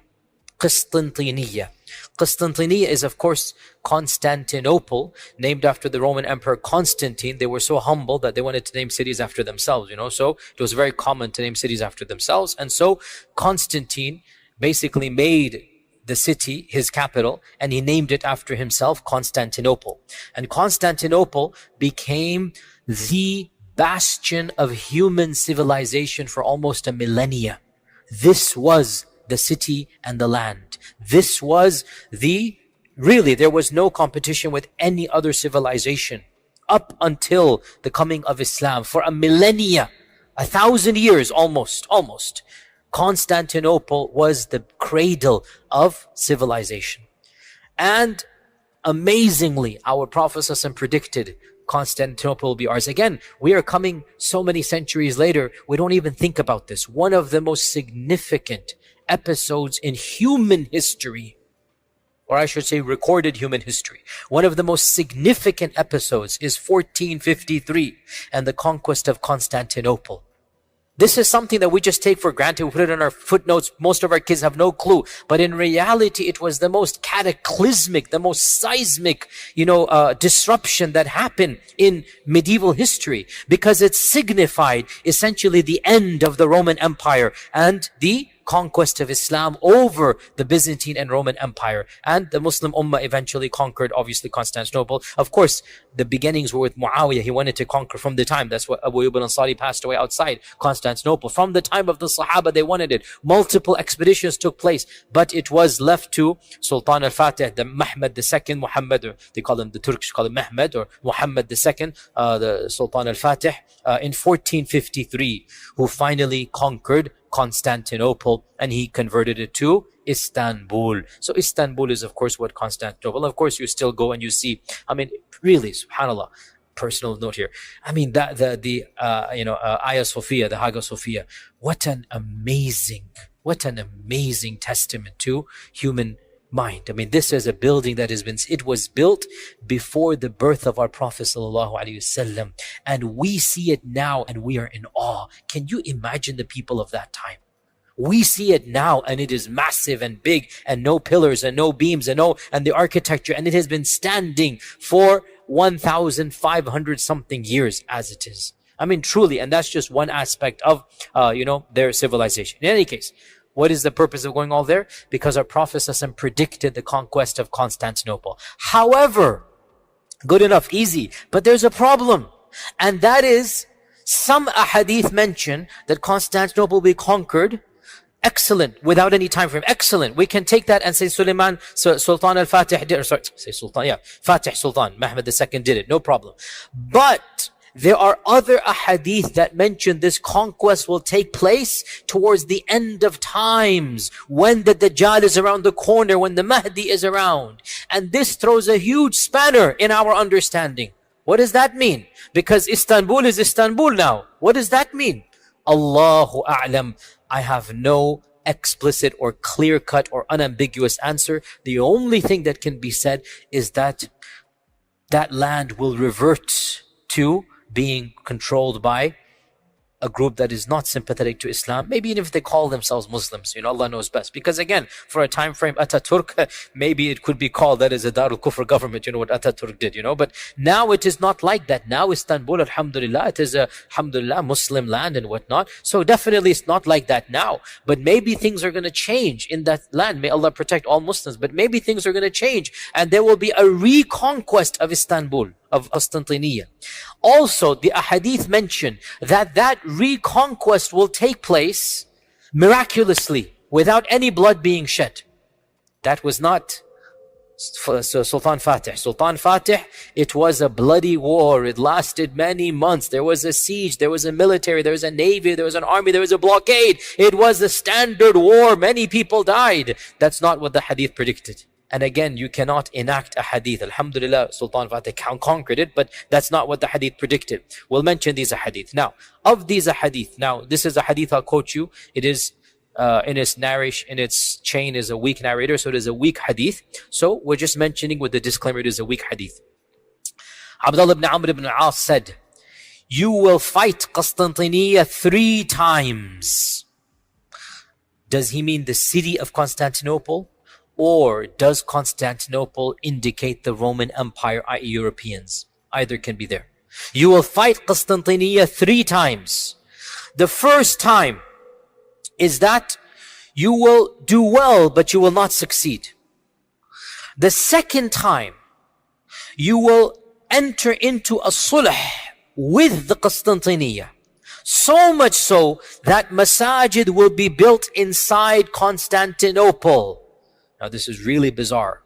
Qistintiniya. Qistintiniya is, of course, Constantinople, named after the Roman Emperor Constantine. They were so humble that they wanted to name cities after themselves, so it was very common to name cities after themselves. And so Constantine basically made the city his capital, and he named it after himself, Constantinople. And Constantinople became the bastion of human civilization for almost a millennia. This was the city and the land. This was really, there was no competition with any other civilization up until the coming of Islam. For a millennia, 1,000 years almost, Constantinople was the cradle of civilization. And amazingly, our Prophet ﷺ predicted Constantinople will be ours. Again, we are coming so many centuries later, we don't even think about this. One of the most significant episodes in human history, or I should say recorded human history. One of the most significant episodes is 1453 and the conquest of Constantinople. This is something that we just take for granted. We put it in our footnotes. Most of our kids have no clue. But in reality, it was the most cataclysmic, the most seismic, disruption that happened in medieval history, because it signified essentially the end of the Roman Empire and the conquest of Islam over the Byzantine and Roman Empire. And the Muslim Ummah eventually conquered, obviously, Constantinople. Of course, the beginnings were with Muawiyah. He wanted to conquer from the time. That's what Abu Ayyub al-Ansari passed away outside Constantinople. From the time of the Sahaba, they wanted it. Multiple expeditions took place, but it was left to Sultan al-Fatih, the Mehmed II, Muhammad, or they call him, the Turkish call him Mehmed, or Muhammad II, the Sultan al-Fatih, in 1453, who finally conquered Constantinople, and he converted it to Istanbul. So Istanbul is, of course, what Constantinople. Of course, you still go and you see. Really, subhanallah. Personal note here. The Hagia Sophia, the Hagia Sophia. What an amazing testament to human mind. This is a building that it was built before the birth of our Prophet ﷺ, and we see it now and we are in awe. Can you imagine the people of that time? We see it now and it is massive and big and no pillars and no beams and the architecture, and it has been standing for 1,500 something years as it is. Truly, and that's just one aspect of their civilization. In any case, what is the purpose of going all there? Because our Prophet ﷺ predicted the conquest of Constantinople. However, good enough, easy, but there's a problem. And that is, some ahadith mention that Constantinople will be conquered. Excellent, without any time frame. Excellent. We can take that and say Sultan al-Fatih did, Fatih Sultan, Mehmed II did it, no problem. But there are other ahadith that mention this conquest will take place towards the end of times, when the Dajjal is around the corner, when the Mahdi is around. And this throws a huge spanner in our understanding. What does that mean? Because Istanbul is Istanbul now. What does that mean? Allahu A'lam. I have no explicit or clear-cut or unambiguous answer. The only thing that can be said is that that land will revert to being controlled by a group that is not sympathetic to Islam, maybe even if they call themselves Muslims, Allah knows best. Because again, for a time frame, Ataturk, maybe it could be called that is a Darul Kufr government, what Ataturk did, but now it is not like that. Now Istanbul, alhamdulillah, it is a, alhamdulillah, Muslim land and whatnot. So definitely it's not like that now. But maybe things are going to change in that land. May Allah protect all Muslims. But maybe things are going to change and there will be a reconquest of Istanbul, of Constantinople. Also, the ahadith mention that reconquest will take place miraculously, without any blood being shed. That was not Sultan Fatih. Sultan Fatih, it was a bloody war. It lasted many months. There was a siege, there was a military, there was a navy, there was an army, there was a blockade. It was a standard war. Many people died. That's not what the hadith predicted. And again, you cannot enact a hadith. Alhamdulillah, Sultan Fatih conquered it, but that's not what the hadith predicted. We'll mention these hadith. Now, of these hadith, now this is a hadith I'll quote you. It is in its narration, in its chain is a weak narrator, so it is a weak hadith. So we're just mentioning with the disclaimer it is a weak hadith. Abdullah ibn Amr ibn al-As said, you will fight Constantinople 3 times. Does he mean the city of Constantinople? Or does Constantinople indicate the Roman Empire, i.e. Europeans? Either can be there. You will fight Constantinople 3 times. The first time is that you will do well, but you will not succeed. The second time, you will enter into a sulh with the Constantinople. So much so that masajid will be built inside Constantinople. Now this is really bizarre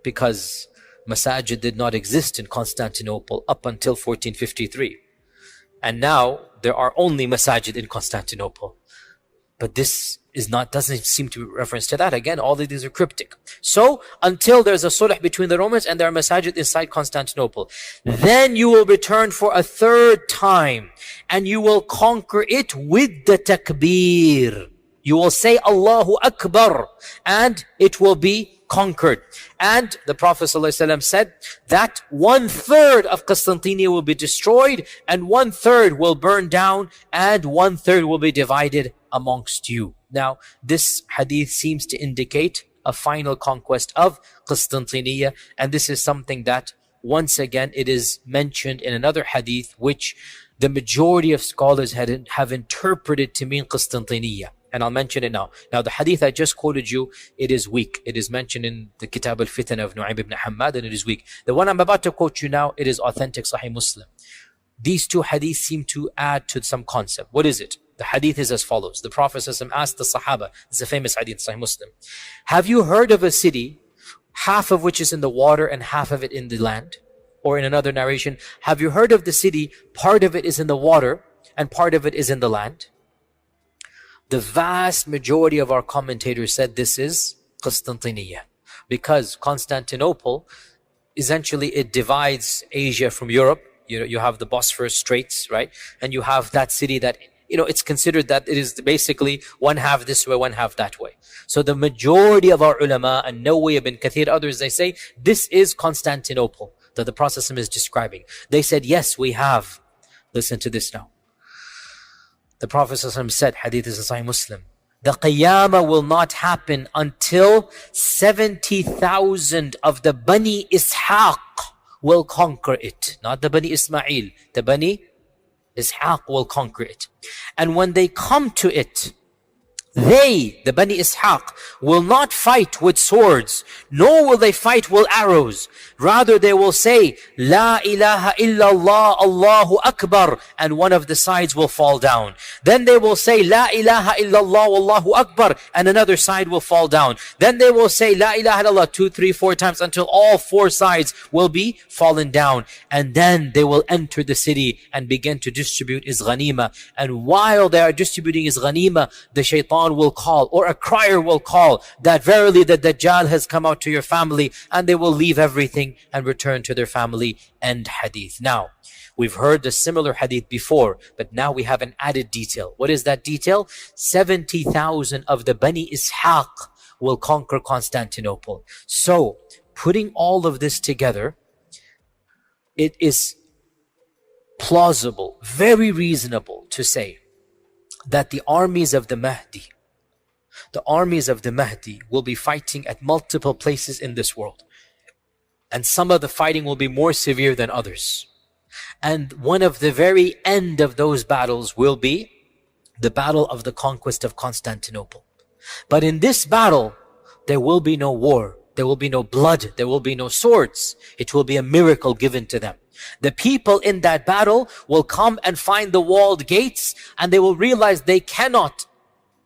because masajid did not exist in Constantinople up until 1453. And now there are only masajid in Constantinople. But this is not, doesn't seem to be reference to that. Again, all of these are cryptic. So until there's a sulh between the Romans and there are masajid inside Constantinople, then you will return for a 3rd time and you will conquer it with the takbir. You will say Allahu Akbar and it will be conquered. And the Prophet ﷺ said that 1/3 of Constantinople will be destroyed and 1/3 will burn down and 1/3 will be divided amongst you. Now, this hadith seems to indicate a final conquest of Constantinople, and this is something that once again it is mentioned in another hadith which the majority of scholars have interpreted to mean Constantinople. And I'll mention it now. Now the hadith I just quoted you, it is weak. It is mentioned in the Kitab al-Fitan of Nu'aym ibn Hammad and it is weak. The one I'm about to quote you now, it is authentic Sahih Muslim. These 2 hadiths seem to add to some concept. What is it? The hadith is as follows. The Prophet ﷺ asked the Sahaba, it's a famous hadith, Sahih Muslim. Have you heard of a city, half of which is in the water and half of it in the land? Or in another narration, have you heard of the city, part of it is in the water and part of it is in the land? The vast majority of our commentators said this is Constantinople. Because Constantinople, essentially it divides Asia from Europe. You have the Bosphorus Straits, right? And you have that city that, it's considered that it is basically 1/2 this way, 1/2 that way. So the majority of our ulama, and Nawawi ibn Kathir, others, they say this is Constantinople that the Prophet is describing. They said, yes, we have. Listen to this now. The Prophet ﷺ said, hadith is in Sahih Muslim, the qiyamah will not happen until 70,000 of the Bani Ishaq will conquer it. Not the Bani Ismail, the Bani Ishaq will conquer it. And when they come to it, they, the Bani Ishaq, will not fight with swords, nor will they fight with arrows. Rather, they will say, La ilaha illallah, Allahu Akbar, and one of the sides will fall down. Then they will say, La ilaha illallah, Allahu Akbar, and another side will fall down. Then they will say, La ilaha illallah, 2, 3, 4 times until all 4 sides will be fallen down. And then they will enter the city and begin to distribute his ghanima. And while they are distributing his ghanima, the shaitan will call, or a crier will call, that verily the Dajjal has come out to your family, and they will leave everything and return to their family. End hadith. Now, we've heard the similar hadith before, but now we have an added detail. What is that detail? 70,000 of the Bani Ishaq will conquer Constantinople. So, putting all of this together, it is plausible, very reasonable to say that the armies of the Mahdi will be fighting at multiple places in this world. And some of the fighting will be more severe than others. And one of the very end of those battles will be the battle of the conquest of Constantinople. But in this battle, there will be no war, there will be no blood, there will be no swords. It will be a miracle given to them. The people in that battle will come and find the walled gates, and they will realize they cannot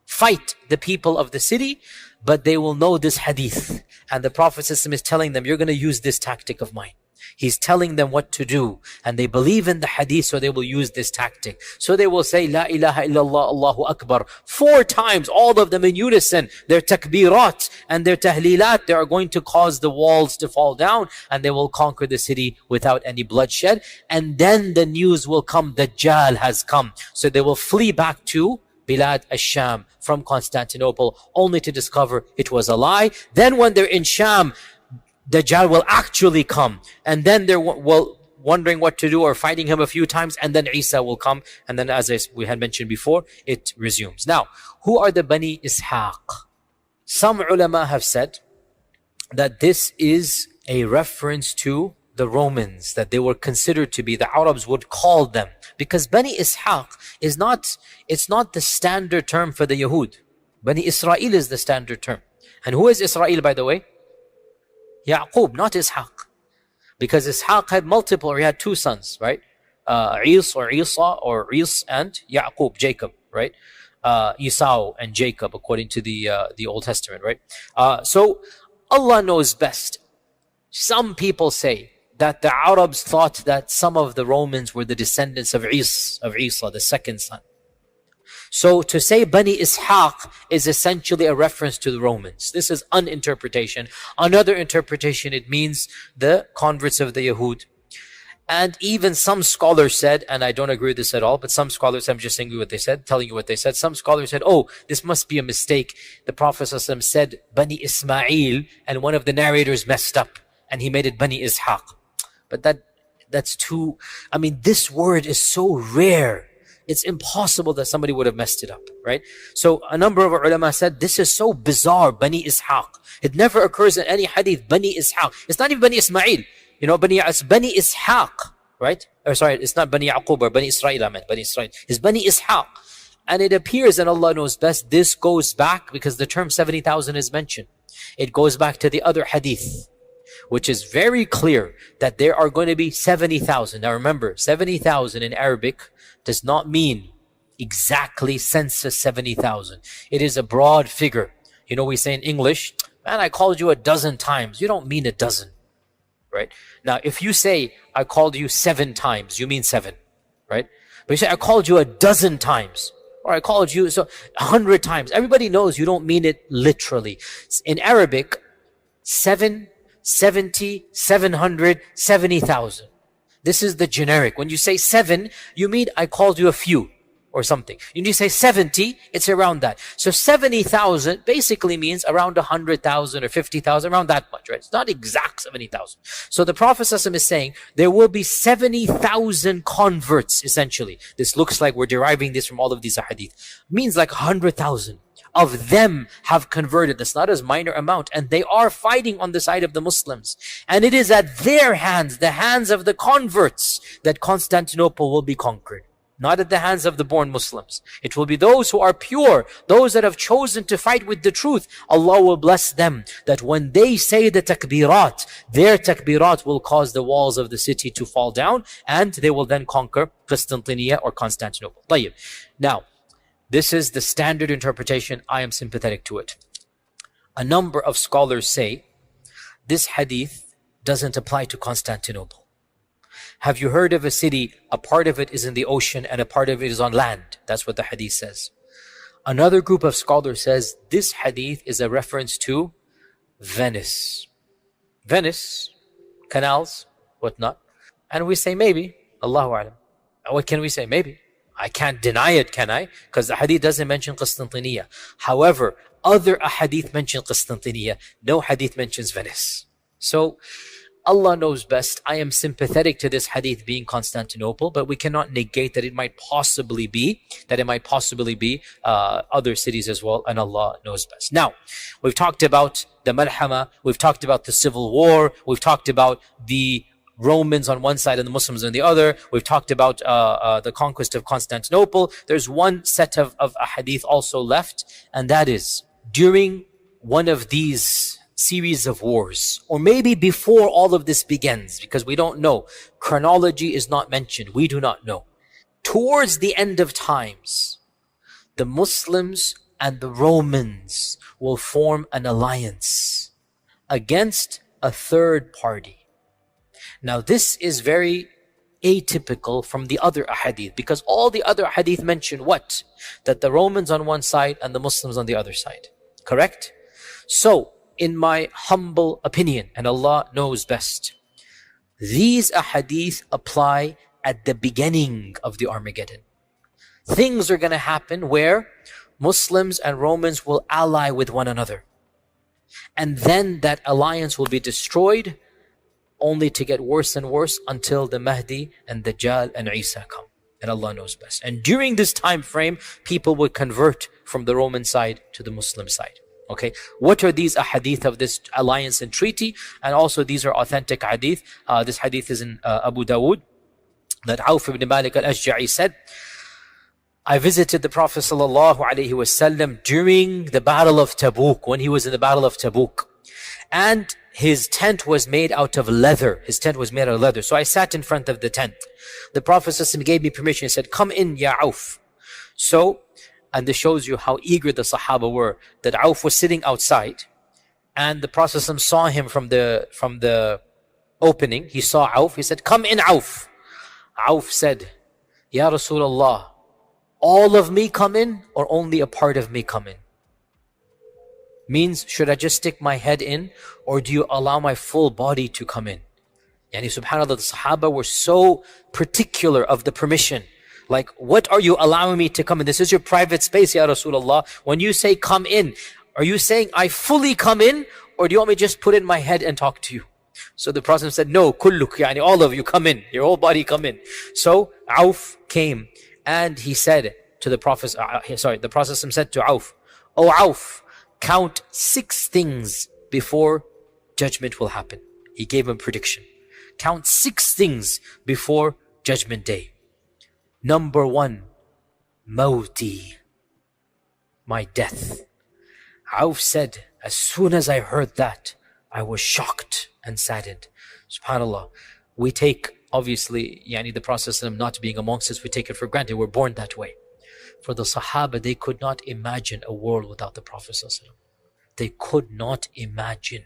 fight the people of the city, but they will know this hadith. And the Prophet ﷺ is telling them, you're going to use this tactic of mine. He's telling them what to do, and they believe in the hadith, so they will use this tactic. So they will say, La ilaha illallah, Allahu Akbar, 4 times, all of them in unison. Their takbirat and their tahlilat, they are going to cause the walls to fall down, and they will conquer the city without any bloodshed. And then the news will come, Dajjal has come. So they will flee back to Bilad al-Sham from Constantinople, only to discover it was a lie. Then when they're in Sham, Dajjal will actually come, and then they're wondering what to do or fighting him a few times, and then Isa will come, and then as we had mentioned before, it resumes. Now, who are the Bani Ishaq? Some ulama have said that this is a reference to the Romans, that they were considered to be, the Arabs would call them, because Bani Ishaq is not, it's not the standard term for the Yahud. Bani Israel is the standard term. And who is Israel, by the way? Yaqub, not Ishaq. Because Ishaq had multiple, or he had 2 sons, right? Is or Isa, or Is and Yaqub, Jacob, right? Esau and Jacob, according to the Old Testament, right? So Allah knows best. Some people say that the Arabs thought that some of the Romans were the descendants of Isa, the second son. So to say Bani Ishaq is essentially a reference to the Romans. This is one interpretation. Another interpretation, it means the converts of the Yahud. And even some scholars said, and I don't agree with this at all, but some scholars, I'm just saying what they said, telling you what they said. Some scholars said, oh, this must be a mistake. The Prophet ﷺ said Bani Ismail, and one of the narrators messed up, and he made it Bani Ishaq. But that's too, I mean, this word is so rare. It's impossible that somebody would have messed it up, right? So a number of ulama said, this is so bizarre, Bani Ishaq. It never occurs in any hadith, Bani Ishaq. It's not even Bani Ismail. You know, it's Bani Ishaq, right? Or sorry, it's not Bani Yaqub or Bani Israel, I meant Bani Israel. It's Bani Ishaq. And it appears, and Allah knows best, this goes back, because the term 70,000 is mentioned. It goes back to the other hadith, which is very clear that there are going to be 70,000. Now remember, 70,000 in Arabic does not mean exactly census 70,000. It is a broad figure. You know, we say in English, man, I called you a dozen times. You don't mean a dozen, right? Now, if you say, I called you 7 times, you mean 7, right? But you say, I called you a dozen times, or I called you 100 times. Everybody knows you don't mean it literally. In Arabic, 7, 70, 700, 70,000. This is the generic. When you say 7, you mean I called you a few or something. When you say 70, it's around that. So 70,000 basically means around 100,000 or 50,000, around that much, right? It's not exact 70,000. So the Prophet ﷺ is saying there will be 70,000 converts, essentially. This looks like we're deriving this from all of these hadith. Means like 100,000 of them have converted. That's not a minor amount. And they are fighting on the side of the Muslims. And it is at their hands, the hands of the converts, that Constantinople will be conquered. Not at the hands of the born Muslims. It will be those who are pure, those that have chosen to fight with the truth. Allah will bless them, that when they say the takbirat, their takbirat will cause the walls of the city to fall down, and they will then conquer Constantinople or Constantinople. طيب. Now, this is the standard interpretation. I am sympathetic to it. A number of scholars say this hadith doesn't apply to Constantinople. Have you heard of a city, a part of it is in the ocean and a part of it is on land? That's what the hadith says. Another group of scholars says this hadith is a reference to Venice. Venice, canals, whatnot. And we say maybe, Allahu A'lam. What can we say? Maybe. I can't deny it, can I? Because the hadith doesn't mention Constantinople. However, other hadith mention Constantinople. No hadith mentions Venice. So, Allah knows best. I am sympathetic to this hadith being Constantinople, but we cannot negate that it might possibly be, other cities as well, and Allah knows best. Now, we've talked about the Malhama, we've talked about the civil war, we've talked about the Romans on one side and the Muslims on the other. We've talked about the conquest of Constantinople. There's one set of a hadith also left, and that is during one of these series of wars, or maybe before all of this begins, because we don't know. Chronology is not mentioned. We do not know. Towards the end of times, the Muslims and the Romans will form an alliance against a third party. Now, this is very atypical from the other ahadith, because all the other ahadith mention what? That the Romans on one side and the Muslims on the other side. Correct? So, in my humble opinion, and Allah knows best, these ahadith apply at the beginning of the Armageddon. Things are going to happen where Muslims and Romans will ally with one another. And then that alliance will be destroyed, only to get worse and worse until the Mahdi and Dajjal and Isa come. And Allah knows best. And during this time frame, people will convert from the Roman side to the Muslim side. Okay, what are these ahadith of this alliance and treaty? And also these are authentic hadith. This hadith is in Abu Dawood, that Auf ibn Malik al-Ashja'i said, I visited the Prophet ﷺ during the Battle of Tabuk, when he was in the Battle of Tabuk. And his tent was made out of leather. So I sat in front of the tent. The Prophet ﷺ gave me permission. He said, come in, ya Auf. So, and this shows you how eager the Sahaba were, that Auf was sitting outside, and the Prophet ﷺ saw him from the opening. He saw Auf. He said, come in, Auf. Auf said, Ya Rasulullah, all of me come in or only a part of me come in? Means, should I just stick my head in, or do you allow my full body to come in? Yani subhanAllah, the Sahaba were so particular of the permission. Like, what are you allowing me to come in? This is your private space, Ya Rasulullah. When you say come in, are you saying I fully come in, or do you want me to just put in my head and talk to you? So the Prophet said, no, kulluk, yani all of you come in, your whole body come in. So Auf came and he said to the Prophet, the Prophet said to Auf, O Auf, count 6 things before judgment will happen. He gave him a prediction. Count 6 things before judgment day. Number 1, Mawti, my death. Auf said, as soon as I heard that, I was shocked and saddened. SubhanAllah, we take, obviously, the Prophet not being amongst us, we take it for granted. We're born that way. For the Sahaba, they could not imagine a world without the Prophet. They could not imagine.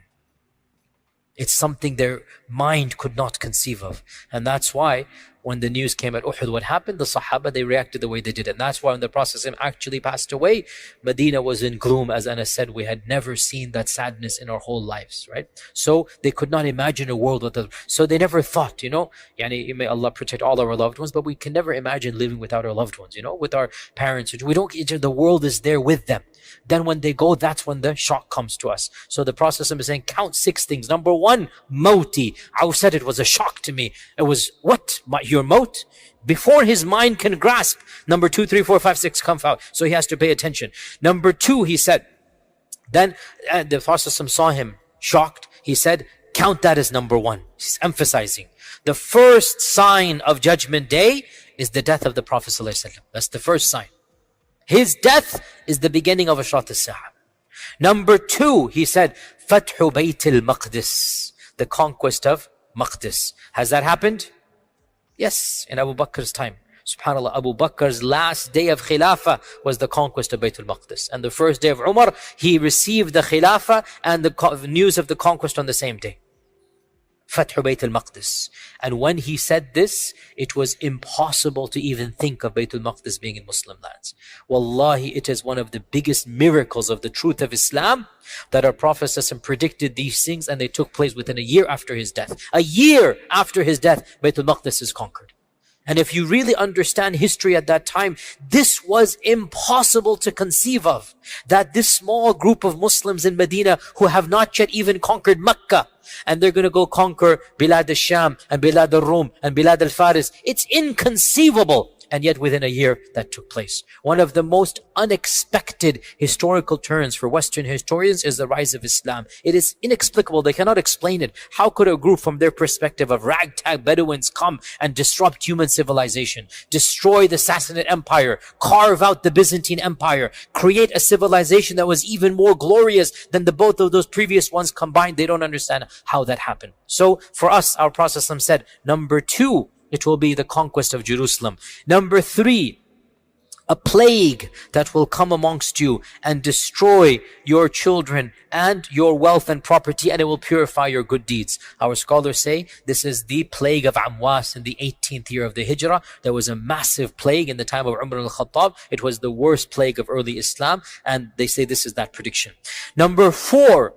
It's something their mind could not conceive of. And that's why when the news came at Uhud, what happened? The Sahaba, they reacted the way they did. And that's why when the Prophet actually passed away, Medina was in gloom. As Anas said, we had never seen that sadness in our whole lives, right? So they could not imagine a world without. So they never thought, may Allah protect all our loved ones, but we can never imagine living without our loved ones, with our parents. We don't, the world is there with them. Then when they go, that's when the shock comes to us. So the Prophet is saying, count 6 things. Number 1, Mawti. I said it was a shock to me. It was, what? Your maut? Before his mind can grasp. Number 2, 3, 4, 5, 6 come out. So he has to pay attention. Number 2, he said, then the Prophet saw him shocked. He said, count that as number 1. He's emphasizing. The first sign of Judgment Day is the death of the Prophet ﷺ. That's the first sign. His death is the beginning of Ashrat al-Sa'ah. Number 2, he said, Fathu Bayt al-Maqdis, the conquest of Maqdis. Has that happened? Yes, in Abu Bakr's time. SubhanAllah, Abu Bakr's last day of Khilafah was the conquest of Bayt al-Maqdis. And the first day of Umar, he received the Khilafah and the news of the conquest on the same day. Fathu Bayt al-Maqdis. And when he said this, it was impossible to even think of Bayt al-Maqdis being in Muslim lands. Wallahi, it is one of the biggest miracles of the truth of Islam that our Prophet ﷺ predicted these things, and they took place within a year after his death. A year after his death, Bayt al-Maqdis is conquered. And if you really understand history at that time, this was impossible to conceive of. That this small group of Muslims in Medina who have not yet even conquered Mecca, and they're going to go conquer Bilad al-Sham and Bilad al-Rum and Bilad al-Faris. It's inconceivable. And yet within a year that took place. One of the most unexpected historical turns for Western historians is the rise of Islam. It is inexplicable. They cannot explain it. How could a group from their perspective of ragtag Bedouins come and disrupt human civilization, destroy the Sassanid Empire, carve out the Byzantine Empire, create a civilization that was even more glorious than the both of those previous ones combined? They don't understand how that happened. So for us, our Prophet ﷺ said, number 2, it will be the conquest of Jerusalem. Number 3, a plague that will come amongst you and destroy your children and your wealth and property, and it will purify your good deeds. Our scholars say this is the plague of Amwas in the 18th year of the Hijrah. There was a massive plague in the time of Umar al-Khattab. It was the worst plague of early Islam, and they say this is that prediction. Number 4,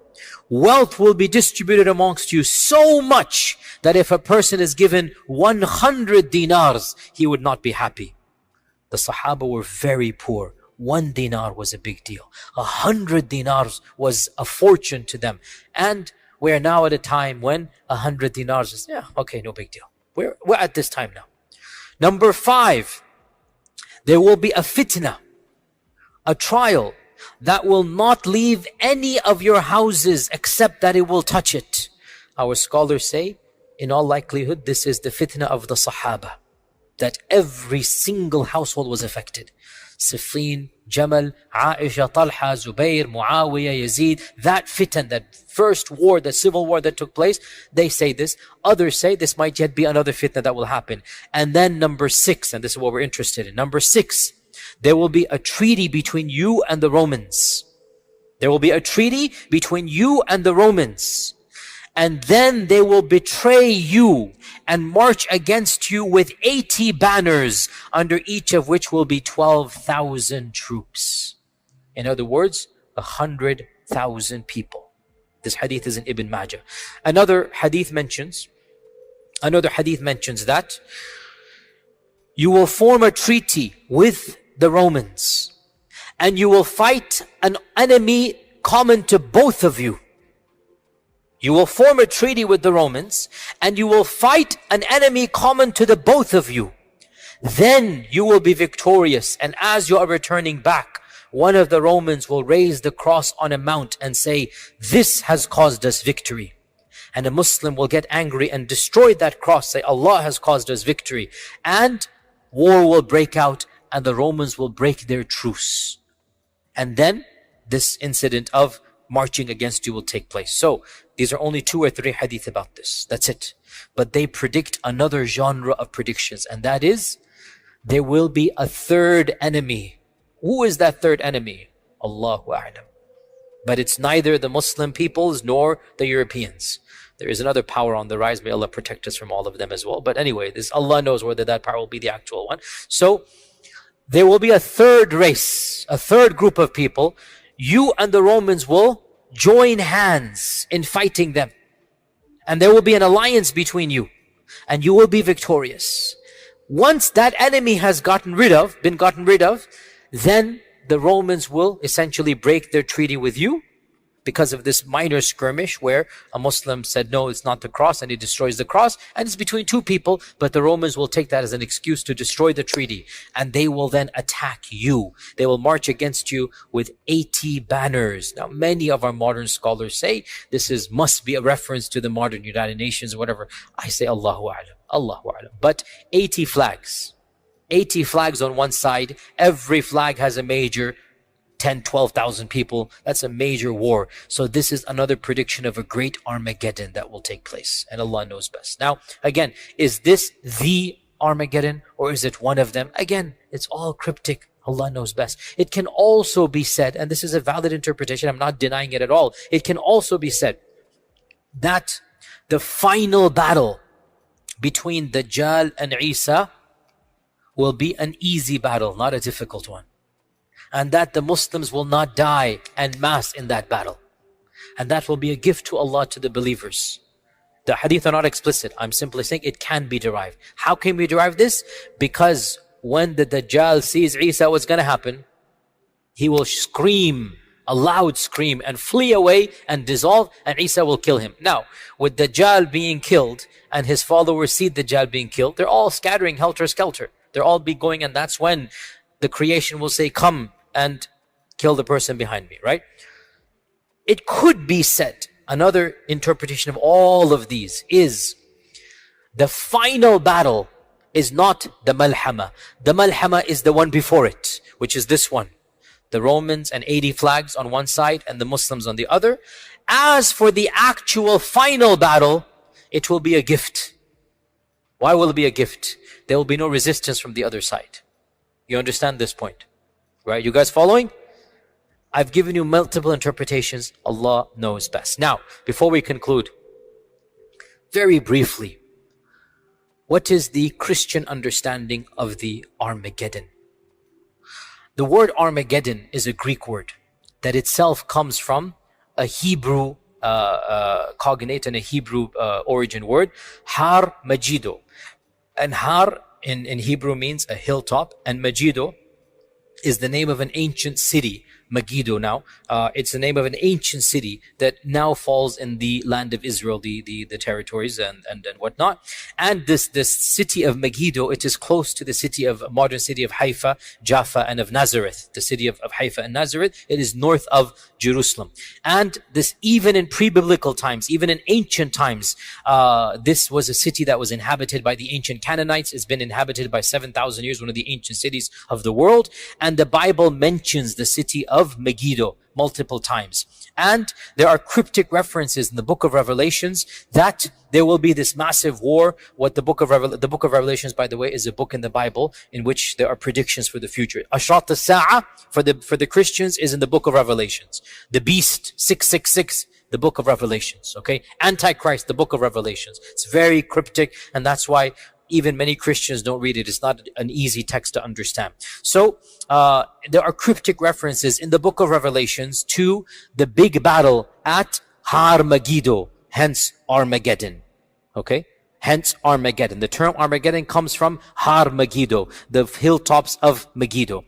wealth will be distributed amongst you so much that if a person is given 100 dinars, he would not be happy. The Sahaba were very poor. 1 dinar was a big deal. 100 dinars was a fortune to them. And we're now at a time when 100 dinars is, okay, no big deal. We're at this time now. Number 5, there will be a fitna, a trial that will not leave any of your houses except that it will touch it. Our scholars say, in all likelihood, this is the fitna of the Sahaba, that every single household was affected. Siffin, Jamal, Aisha, Talha, Zubayr, Muawiyah, Yazid, that fitan, that first war, the civil war that took place, they say this. Others say this might yet be another fitna that will happen. And then number 6, and this is what we're interested in. Number 6, there will be a treaty between you and the Romans. There will be a treaty between you and the Romans. And then they will betray you and march against you with 80 banners, under each of which will be 12,000 troops. In other words, 100,000 people. This hadith is in Ibn Majah. Another hadith mentions that you will form a treaty with the Romans, and you will fight an enemy common to both of you. You will form a treaty with the Romans, and you will fight an enemy common to the both of you. Then you will be victorious, and as you are returning back, one of the Romans will raise the cross on a mount and say, "This has caused us victory." And a Muslim will get angry and destroy that cross, say, "Allah has caused us victory." And war will break out, and the Romans will break their truce. And then this incident of marching against you will take place. So these are only 2 or 3 hadith about this. That's it. But they predict another genre of predictions, and that is, there will be a third enemy. Who is that third enemy? Allahu A'lam. But it's neither the Muslim peoples nor the Europeans. There is another power on the rise. May Allah protect us from all of them as well. But anyway, this Allah knows whether that power will be the actual one. So there will be a third race, a third group of people. You and the Romans will join hands in fighting them. And there will be an alliance between you. And you will be victorious. Once that enemy has been gotten rid of, then the Romans will essentially break their treaty with you, because of this minor skirmish where a Muslim said, no, it's not the cross, and he destroys the cross, and it's between 2 people, but the Romans will take that as an excuse to destroy the treaty, and they will then attack you. They will march against you with 80 banners. Now, many of our modern scholars say this must be a reference to the modern United Nations or whatever. I say Allahu A'lam, Allahu A'lam. But 80 flags. 80 flags on one side. Every flag has a major 10, 12,000 people. That's a major war. So this is another prediction of a great Armageddon that will take place. And Allah knows best. Now, again, is this the Armageddon or is it one of them? Again, it's all cryptic. Allah knows best. It can also be said, and this is a valid interpretation, I'm not denying it at all. It can also be said that the final battle between Dajjal and Isa will be an easy battle, not a difficult one. And that the Muslims will not die en masse in that battle. And that will be a gift to Allah to the believers. The hadith are not explicit. I'm simply saying it can be derived. How can we derive this? Because when the Dajjal sees Isa, what's going to happen? He will scream, a loud scream, and flee away and dissolve, and Isa will kill him. Now, with Dajjal being killed and his followers see Dajjal being killed, they're all scattering helter-skelter. They'll all be going, and that's when the creation will say, come and kill the person behind me, right? It could be said, another interpretation of all of these is the final battle is not the Malhama. The Malhama is the one before it, which is this one. The Romans and 80 flags on one side and the Muslims on the other. As for the actual final battle, it will be a gift. Why will it be a gift? There will be no resistance from the other side. You understand this point? Right? You guys following? I've given you multiple interpretations. Allah knows best. Now, before we conclude, very briefly, what is the Christian understanding of the Armageddon? The word Armageddon is a Greek word that itself comes from a Hebrew cognate and a Hebrew origin word, Har Majido. And Har in Hebrew means a hilltop, and Majido is the name of an ancient city. Megiddo now. It's the name of an ancient city that now falls in the land of Israel, the territories and whatnot. And this city of Megiddo, it is close to the city of modern city of Haifa, Jaffa, and of Nazareth. The city of Haifa and Nazareth, it is north of Jerusalem. And this, even in pre-biblical times, even in ancient times, this was a city that was inhabited by the ancient Canaanites. It's been inhabited by 7,000 years, one of the ancient cities of the world. And the Bible mentions the city of Megiddo multiple times. And there are cryptic references in the book of Revelations that there will be this massive war. What the book of Revelations, by the way, is a book in the Bible in which there are predictions for the future. Ashrat al-Sa'a for the Christians is in the book of Revelations. The beast 666, the book of Revelations. Okay, Antichrist, the book of Revelations. It's very cryptic, and that's why even many Christians don't read it. It's not an easy text to understand. So there are cryptic references in the book of Revelations to the big battle at Har Megiddo, hence Armageddon. Okay? Hence Armageddon. The term Armageddon comes from Har Megiddo, the hilltops of Megiddo,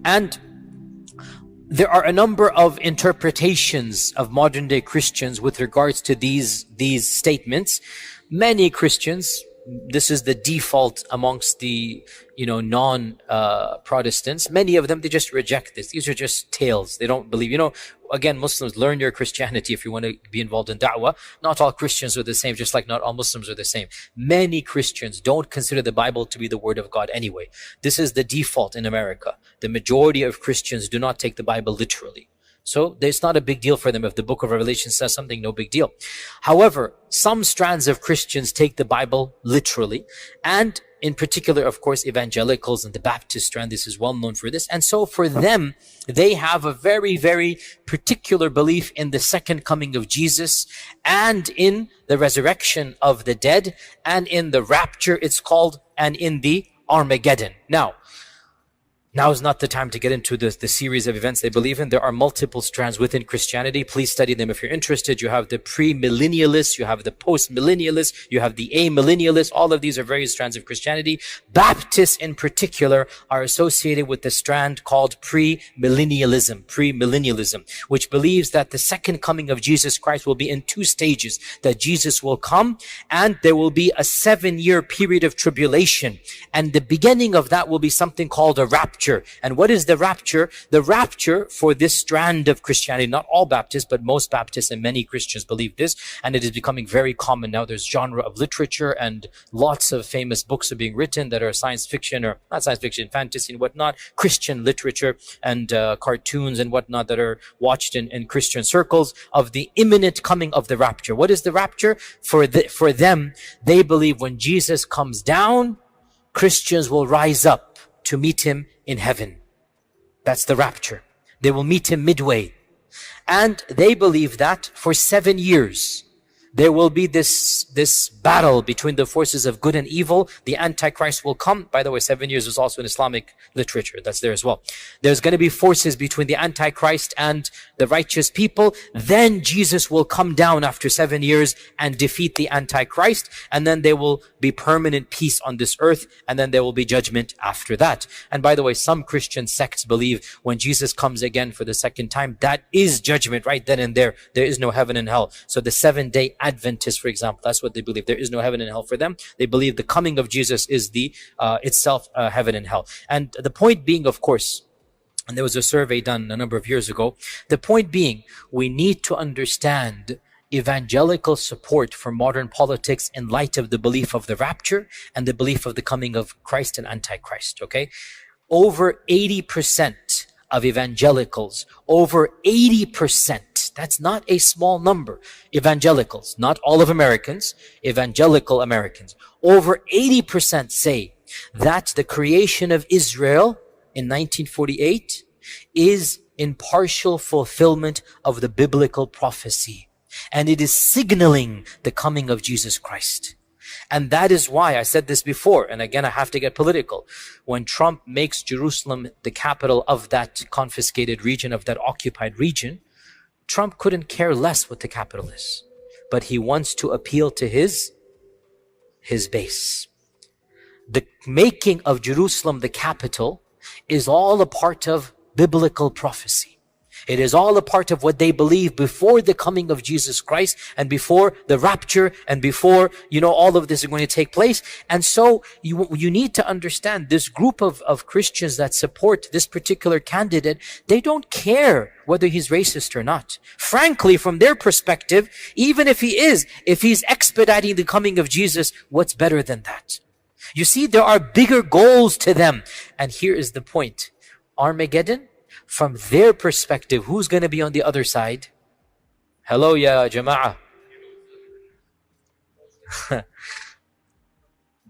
And there are a number of interpretations of modern day Christians with regards to these statements. Many Christians, this is the default amongst the non-Protestants. Many of them, they just reject this. These are just tales. They don't believe. Again, Muslims, learn your Christianity if you want to be involved in da'wah. Not all Christians are the same, just like not all Muslims are the same. Many Christians don't consider the Bible to be the word of God anyway. This is the default in America. The majority of Christians do not take the Bible literally. So it's not a big deal for them. If the book of Revelation says something, no big deal. However, some strands of Christians take the Bible literally. And in particular, of course, evangelicals and the Baptist strand, this is well known for this. And so for them, they have a very, very particular belief in the second coming of Jesus and in the resurrection of the dead and in the rapture, it's called, and in the Armageddon. Now is not the time to get into the series of events they believe in. There are multiple strands within Christianity. Please study them if you're interested. You have the pre-millennialists, you have the post-millennialists, you have the amillennialists. All of these are various strands of Christianity. Baptists in particular are associated with the strand called premillennialism, which believes that the second coming of Jesus Christ will be in two stages, that Jesus will come and there will be a 7-year period of tribulation. And the beginning of that will be something called a rapture. And what is the rapture? The rapture for this strand of Christianity, not all Baptists, but most Baptists and many Christians believe this, and it is becoming very common now. There's genre of literature and lots of famous books are being written that are science fiction, or not science fiction, fantasy and whatnot, Christian literature and cartoons and whatnot that are watched in Christian circles of the imminent coming of the rapture. What is the rapture? For them, they believe when Jesus comes down, Christians will rise up to meet him in heaven. That's the rapture. They will meet him midway. And they believe that for 7 years, There will be this battle between the forces of good and evil. The Antichrist will come. By the way, 7 years is also in Islamic literature. That's there as well. There's going to be forces between the Antichrist and the righteous people. Then Jesus will come down after 7 years and defeat the Antichrist. And then there will be permanent peace on this earth. And then there will be judgment after that. And by the way, some Christian sects believe when Jesus comes again for the second time, that is judgment right then and there. There is no heaven and hell. So the 7-day Adventists, for example, that's what they believe. There is no heaven and hell for them. They believe the coming of Jesus is the itself heaven and hell. And the point being, of course, and there was a survey done a number of years ago, the point being, we need to understand evangelical support for modern politics in light of the belief of the rapture and the belief of the coming of Christ and Antichrist, okay? Over 80% of evangelicals, over 80%, that's not a small number. Evangelicals, not all of Americans, evangelical Americans. Over 80% say that the creation of Israel in 1948 is in partial fulfillment of the biblical prophecy. And it is signaling the coming of Jesus Christ. And that is why I said this before, and again I have to get political. When Trump makes Jerusalem the capital of that confiscated region, of that occupied region, Trump couldn't care less what the capital is. But he wants to appeal to his base. The making of Jerusalem the capital is all a part of biblical prophecy. It is all a part of what they believe before the coming of Jesus Christ and before the rapture and before, all of this is going to take place. And so you need to understand this group of Christians that support this particular candidate, they don't care whether he's racist or not. Frankly, from their perspective, even if he's expediting the coming of Jesus, what's better than that? You see, there are bigger goals to them. And here is the point. Armageddon, from their perspective, who's going to be on the other side? Hello, ya jama'ah.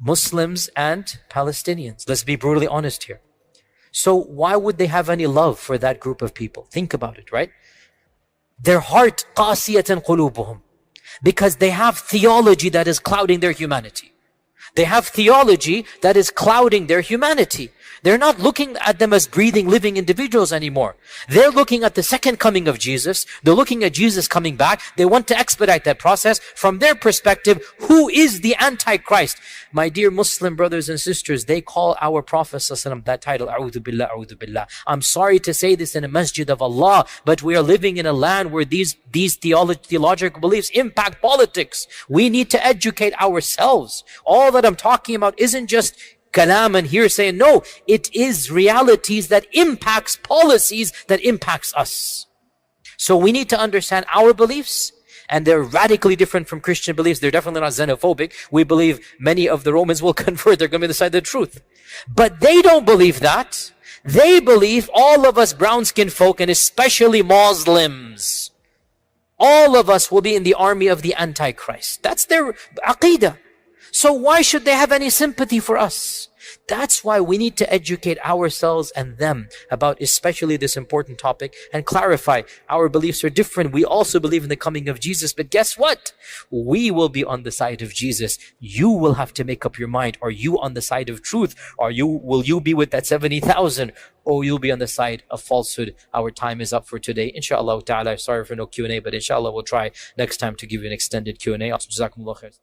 Muslims and Palestinians. Let's be brutally honest here. So why would they have any love for that group of people? Think about it, right? Their heart, qasiyatan qulubuhum. Because they have theology that is clouding their humanity. They have theology that is clouding their humanity. They're not looking at them as breathing, living individuals anymore. They're looking at the second coming of Jesus. They're looking at Jesus coming back. They want to expedite that process. From their perspective, who is the Antichrist? My dear Muslim brothers and sisters, they call our Prophet ﷺ that title, A'udhu Billah, A'udhu Billah. I'm sorry to say this in a masjid of Allah, but we are living in a land where these theological beliefs impact politics. We need to educate ourselves. All that I'm talking about isn't just kalam and hearsay. No, it is realities that impacts policies that impacts us. So we need to understand our beliefs, and they're radically different from Christian beliefs. They're definitely not xenophobic. We believe many of the Romans will convert. They're going to be on the side of the truth. But they don't believe that. They believe all of us brown-skinned folk, and especially Muslims, all of us will be in the army of the Antichrist. That's their aqeedah. So why should they have any sympathy for us? That's why we need to educate ourselves and them about especially this important topic and clarify our beliefs are different. We also believe in the coming of Jesus, but guess what? We will be on the side of Jesus. You will have to make up your mind. Are you on the side of truth? Will you be with that 70,000? Or you'll be on the side of falsehood? Our time is up for today. Inshallah ta'ala. Sorry for no Q&A, but inshallah we'll try next time to give you an extended Q&A. Jazakumullah khair.